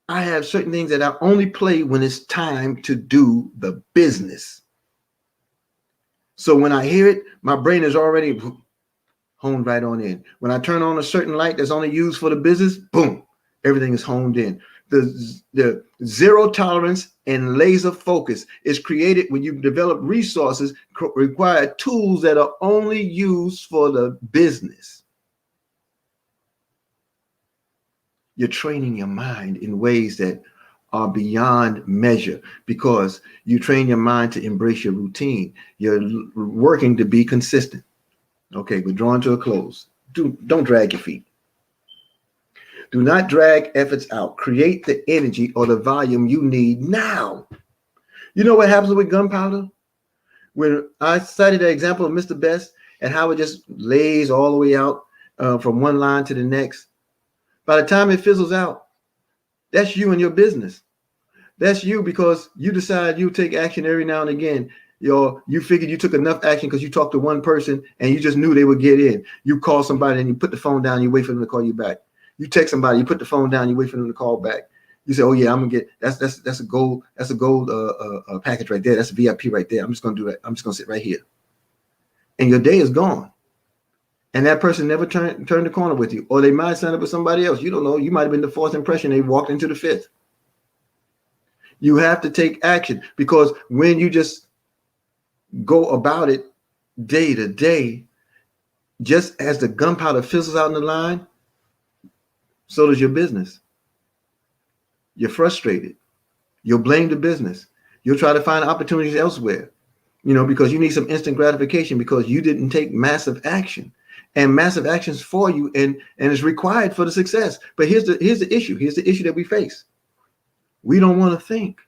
Speaker 4: I have certain things that I only play when it's time to do the business. So when I hear it, my brain is already honed right on in. When I turn on a certain light that's only used for the business, boom, everything is honed in. The zero tolerance and laser focus is created when you develop resources, require tools that are only used for the business. You're training your mind in ways that are beyond measure, because you train your mind to embrace your routine. You're working to be consistent. Okay, we're drawing to a close. Don't drag your feet. Do not drag efforts out. Create the energy or the volume you need now. You know what happens with gunpowder? When I cited the example of Mr. Best and how it just lays all the way out from one line to the next, by the time it fizzles out, that's you and your business. That's you, because you decide you take action every now and again. You figured you took enough action because you talked to one person and you just knew they would get in. You call somebody and you put the phone down, you wait for them to call you back. You text somebody, you put the phone down, you wait for them to call back. You say, "Oh yeah, I'm gonna get that's a gold package right there. That's a VIP right there. I'm just gonna do that. I'm just gonna sit right here." And your day is gone. And that person never turned the corner with you, or they might sign up with somebody else. You don't know. You might have been the fourth impression. They walked into the fifth. You have to take action, because when you just go about it day to day, just as the gunpowder fizzles out in the line, so does your business. You're frustrated. You'll blame the business. You'll try to find opportunities elsewhere, because you need some instant gratification because you didn't take massive action. And massive actions for you and is required for the success. But here's the issue. Here's the issue that we face. We don't want to think.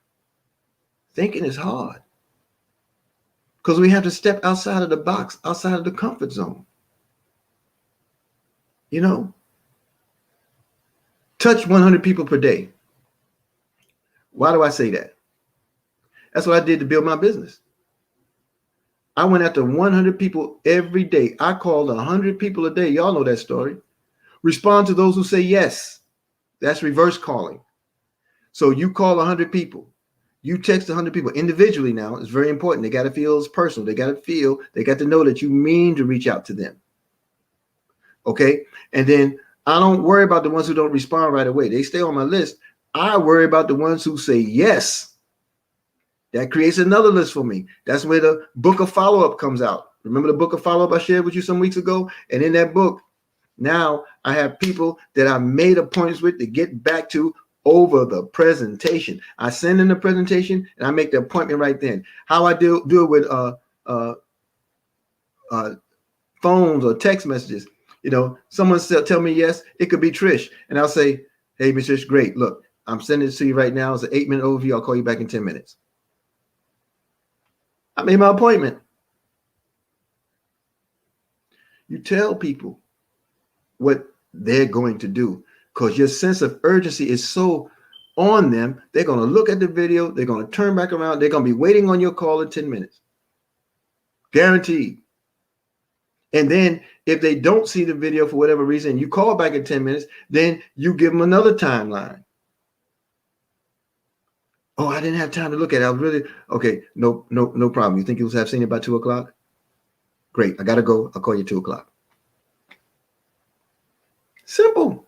Speaker 4: Thinking is hard, because we have to step outside of the box, outside of the comfort zone. Touch 100 people per day. Why do I say that? That's what I did to build my business. I went after 100 people every day. I called 100 people a day. Y'all know that story. Respond to those who say yes. That's reverse calling. So you call 100 people. You text 100 people individually now. It's very important. They got to feel it's personal. They got to know that you mean to reach out to them. Okay? And then I don't worry about the ones who don't respond right away. They stay on my list. I worry about the ones who say yes. That creates another list for me. That's where the book of follow-up comes out. Remember the book of follow-up I shared with you some weeks ago? And in that book, now I have people that I made appointments with to get back to over the presentation. I send in the presentation and I make the appointment right then. How I do it with phones or text messages. Someone tell me yes, it could be Trish. And I'll say, Hey, Mr. It's great. Look, I'm sending it to you right now. It's an 8-minute overview. I'll call you back in 10 minutes. I made my appointment. You tell people what they're going to do because your sense of urgency is so on them. They're going to look at the video. They're going to turn back around. They're going to be waiting on your call in 10 minutes. Guaranteed. And then if they don't see the video for whatever reason, you call back in 10 minutes, then you give them another timeline. Oh, I didn't have time to look at it. I was really, okay, no problem. You think you'll have seen it by 2 o'clock? Great, I gotta go. I'll call you 2 o'clock. Simple.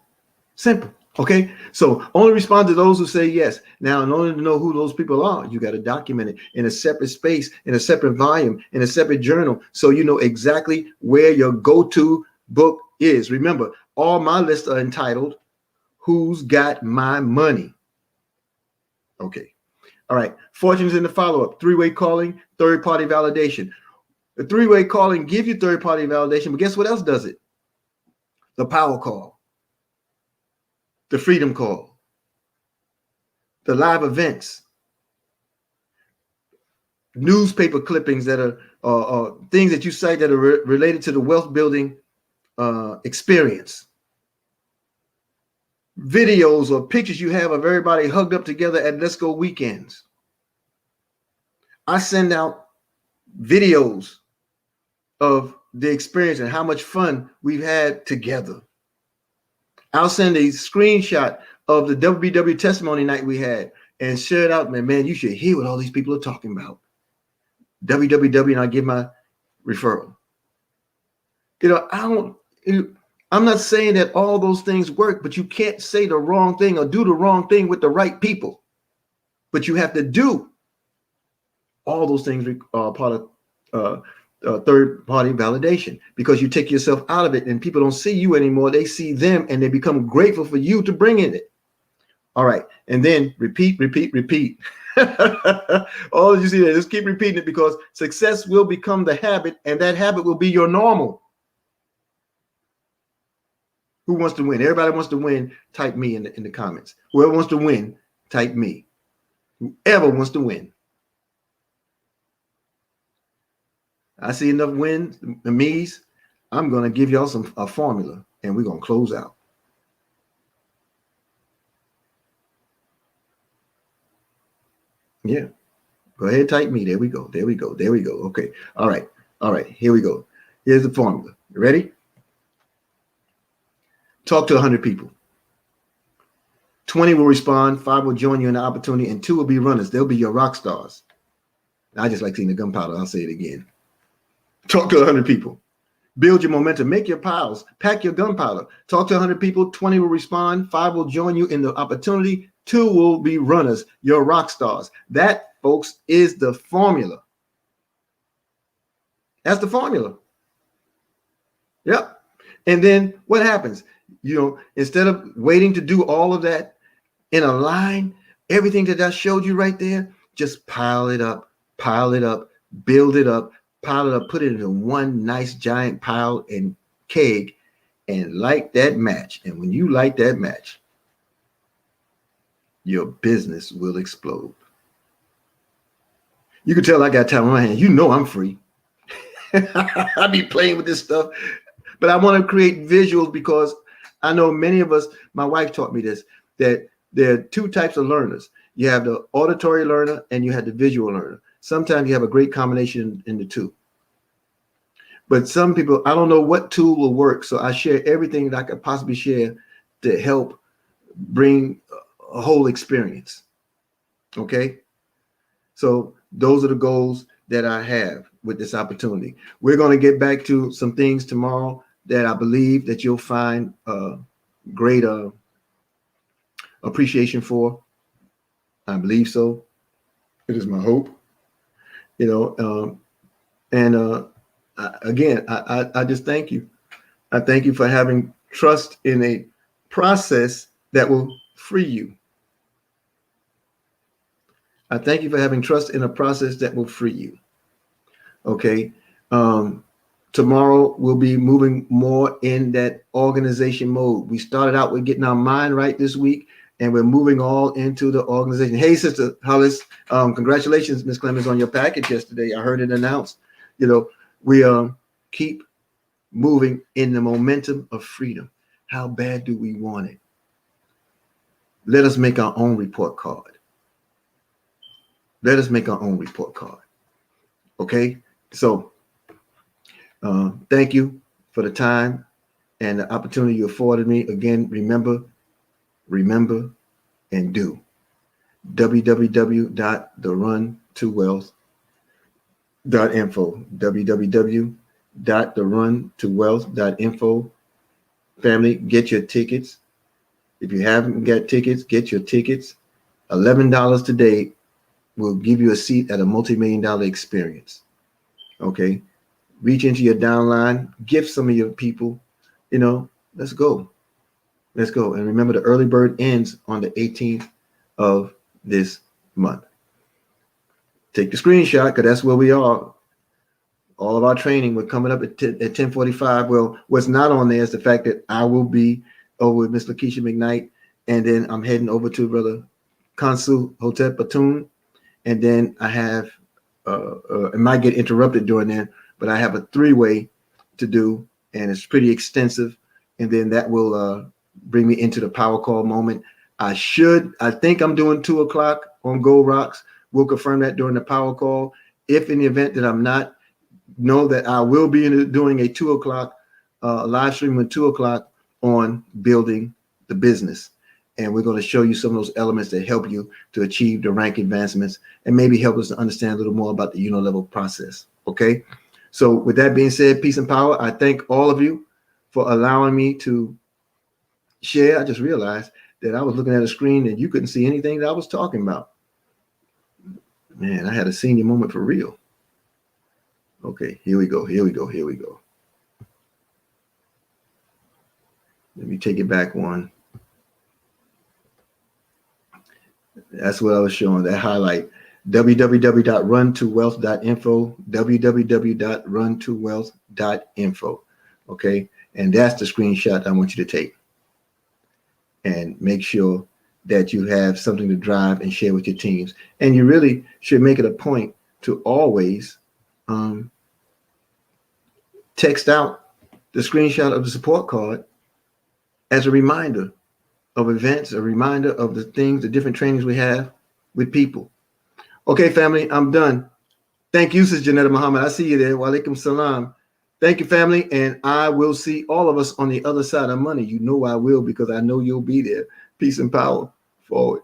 Speaker 4: Okay, so only respond to those who say yes. Now, in order to know who those people are, you got to document it in a separate space, in a separate volume, in a separate journal, so you know exactly where your go-to book is. Remember, all my lists are entitled, Who's Got My Money? Okay, all right. Fortunes in the follow-up, 3-way calling, third-party validation. The 3-way calling gives you third-party validation, but guess what else does it? The power call. The freedom call, the live events, newspaper clippings that are things that you cite that are related to the wealth building experience, videos or pictures you have of everybody hugged up together at Let's Go weekends. I send out videos of the experience and how much fun we've had together. I'll send a screenshot of the WBW testimony night we had and share it out. Man, you should hear what all these people are talking about. WWW, and I give my referral. You know, I'm not saying that all those things work, but you can't say the wrong thing or do the wrong thing with the right people. But you have to do all those things are part of third-party validation, because you take yourself out of it and people don't see you anymore. They see them and they become grateful for you to bring in it. All right. And then repeat. All you see there, just keep repeating it, because success will become the habit, and that habit will be your normal. Who wants to win? Everybody wants to win. Type me in the comments. Whoever wants to win, type me. Whoever wants to win. I see enough wins, the me's. I'm going to give y'all a formula, and we're going to close out. Yeah. Go ahead, type me. There we go. Okay. All right. Here we go. Here's the formula. You ready? Talk to 100 people. 20 will respond, 5 will join you in the opportunity, and 2 will be runners. They'll be your rock stars. I just like seeing the gunpowder. I'll say it again. Talk to 100 people. Build your momentum. Make your piles. Pack your gunpowder. Talk to 100 people. 20 will respond. 5 will join you in the opportunity. 2 will be runners, your rock stars. That, folks, is the formula. That's the formula. Yep. And then what happens? You know, instead of waiting to do all of that in a line, everything that I showed you right there, just pile it up, build it up, pile it up, put it into one nice giant pile and keg, and light that match. And when you light that match, your business will explode. You can tell I got time on my hands. You know I'm free. I be playing with this stuff, but I want to create visuals, because I know many of us, my wife taught me this, that there are 2 types of learners. You have the auditory learner and you have the visual learner. Sometimes you have a great combination in the 2. But some people, I don't know what tool will work. So I share everything that I could possibly share to help bring a whole experience. Okay. So those are the goals that I have with this opportunity. We're going to get back to some things tomorrow that I believe that you'll find great appreciation for. I believe so. It is my hope. You know, again, I just thank you. I thank you for having trust in a process that will free you. I thank you for having trust in a process that will free you. Okay. tomorrow we'll be moving more in that organization mode. We started out with getting our mind right this week, and we're moving all into the organization. Hey, Sister Hollis, congratulations, Miss Clemens, on your package yesterday. I heard it announced. You know, we keep moving in the momentum of freedom. How bad do we want it? Let us make our own report card. Let us make our own report card. Okay? So, thank you for the time and the opportunity you afforded me. Again, remember, and do. www.theruntowealth.info. www.theruntowealth.info. Family, get your tickets. If you haven't got tickets, get your tickets. $11 today will give you a seat at a multi-million-dollar experience. Okay? Reach into your downline, gift some of your people. You know, let's go. Let's go. And remember, the early bird ends on the 18th of this month. Take the screenshot, because that's where we are. All of our training, we're coming up at 10:45. Well, what's not on there is the fact that I will be over with Miss Lakeisha McKnight, and then I'm heading over to Brother Consul Hotep Batoon, and then I have, it might get interrupted during that, but I have a 3-way to do, and it's pretty extensive, and then that will bring me into the power call moment. I think I'm doing 2 o'clock on Gold Rocks. We'll confirm that during the power call. If in the event that I'm not, know that I will be doing a 2 o'clock live stream at 2 o'clock on building the business. And we're going to show you some of those elements that help you to achieve the rank advancements and maybe help us to understand a little more about the level process. Okay. So with that being said, peace and power. I thank all of you for allowing me to share. I just realized that I was looking at a screen and you couldn't see anything that I was talking about. Man, I had a senior moment for real. Okay, here we go. Let me take it back one. That's what I was showing, that highlight. www.runtowealth.info, www.runtowealth.info. Okay, and that's the screenshot I want you to take. And make sure that you have something to drive and share with your teams. And you really should make it a point to always text out the screenshot of the support card as a reminder of events, a reminder of the things, the different trainings we have with people. Okay, family, I'm done. Thank you, Sister Janetta Muhammad. I see you there. Wa alaikum salam. Thank you, family, and I will see all of us on the other side of money. You know I will, because I know you'll be there. Peace and power. Forward.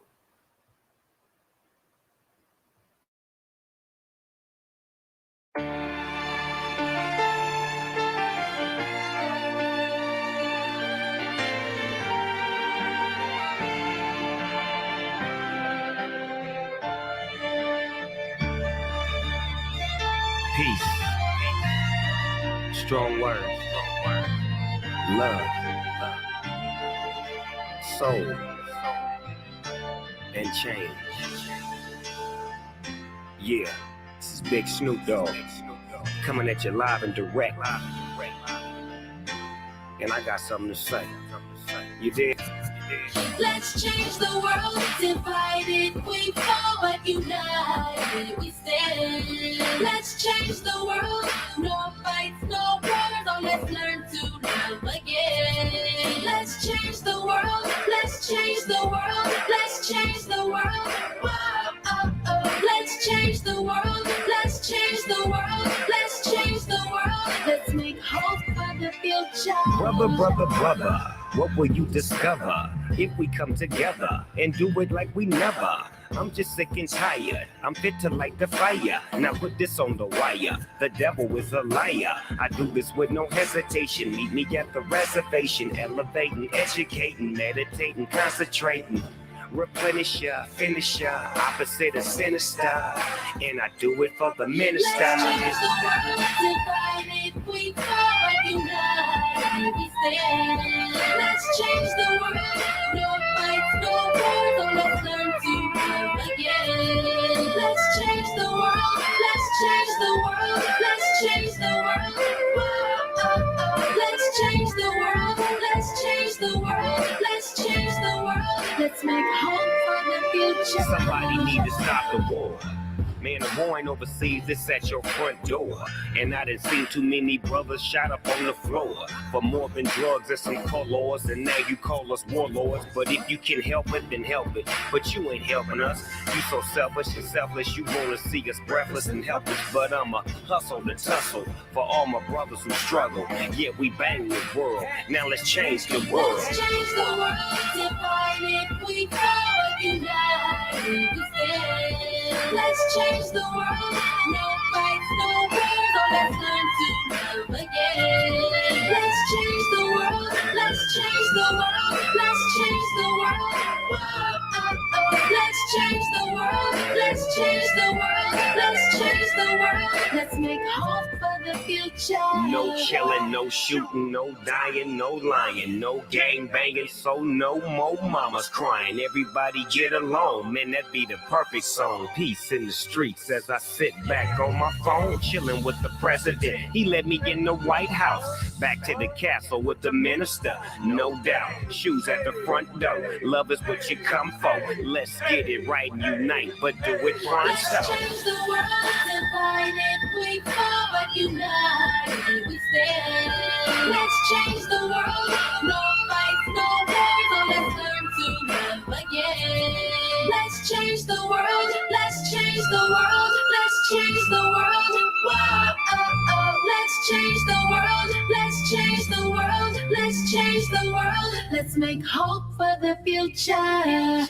Speaker 5: Peace. Strong words. Love. Soul. And change. Yeah, this is Big Snoop Dogg. Coming at you live and direct. And I got something to say. You did?
Speaker 6: Let's change the world. Divided we fall, but united we stand. Let's change the world. No fights, no wars. Oh, let's learn to love again. Let's change the world. Let's change the world. Let's change the world. Whoa, oh, oh. Let's change the world. Let's change the world. Let's change the world. Let's make hope for the future.
Speaker 5: Brother, what will you discover if we come together and do it like we never? I'm just sick and tired. I'm fit to light the fire. Now put this on the wire. The devil is a liar. I do this with no hesitation. Meet me at the reservation. Elevating, educating, meditating, concentrating. Replenisher, finisher, opposite of sinister. And I do it for the minister.
Speaker 6: Let's change the world. Divided we fall, but united we stand. Let's change the world. No fights, no wars. Oh, let's learn to love again. Let's change the world. Let's change the world. Let's change the world. Whoa.
Speaker 5: Somebody need to stop the war. Man, the war ain't overseas, it's at your front door. And I done seen too many brothers shot up on the floor for more than drugs and some colors. And now you call us warlords. But if you can help it, then help it. But you ain't helping us. You so selfish and selfless, you wanna see us breathless and helpless. But I'ma hustle and tussle for all my brothers who struggle. Yeah, we bang the world. Now let's change the world.
Speaker 6: Let's change the world. Divided we fall, united we stand. Let's change the world. No fights, no wars. Oh, let's learn to love again. Let's change the world. Let's change the world. Let's change the world. Whoa, oh, oh. Let's change the world. Let's change the world. Let's change the world. Let's make hope for the future.
Speaker 5: No killing, no shooting, no dying, no lying, no gang banging, so no more mamas crying. Everybody get along, man, that be the perfect song. Peace in the streets as I sit back on my phone, chilling with the president. He let me in the White House, back to the castle with the minister. No doubt, shoes at the front door. Love is what you come for. Let's get it right and unite, but do it
Speaker 6: Let's
Speaker 5: pronto.
Speaker 6: change the world. Divided we fall, but united we stand. Let's change the world. No fights, no wars. Oh, let's learn to love again. Let's change the world. Let's change the world. Let's change the world. Whoa, oh, oh. Let's change the world. Let's change the world. Let's change the world. Let's make hope for the future.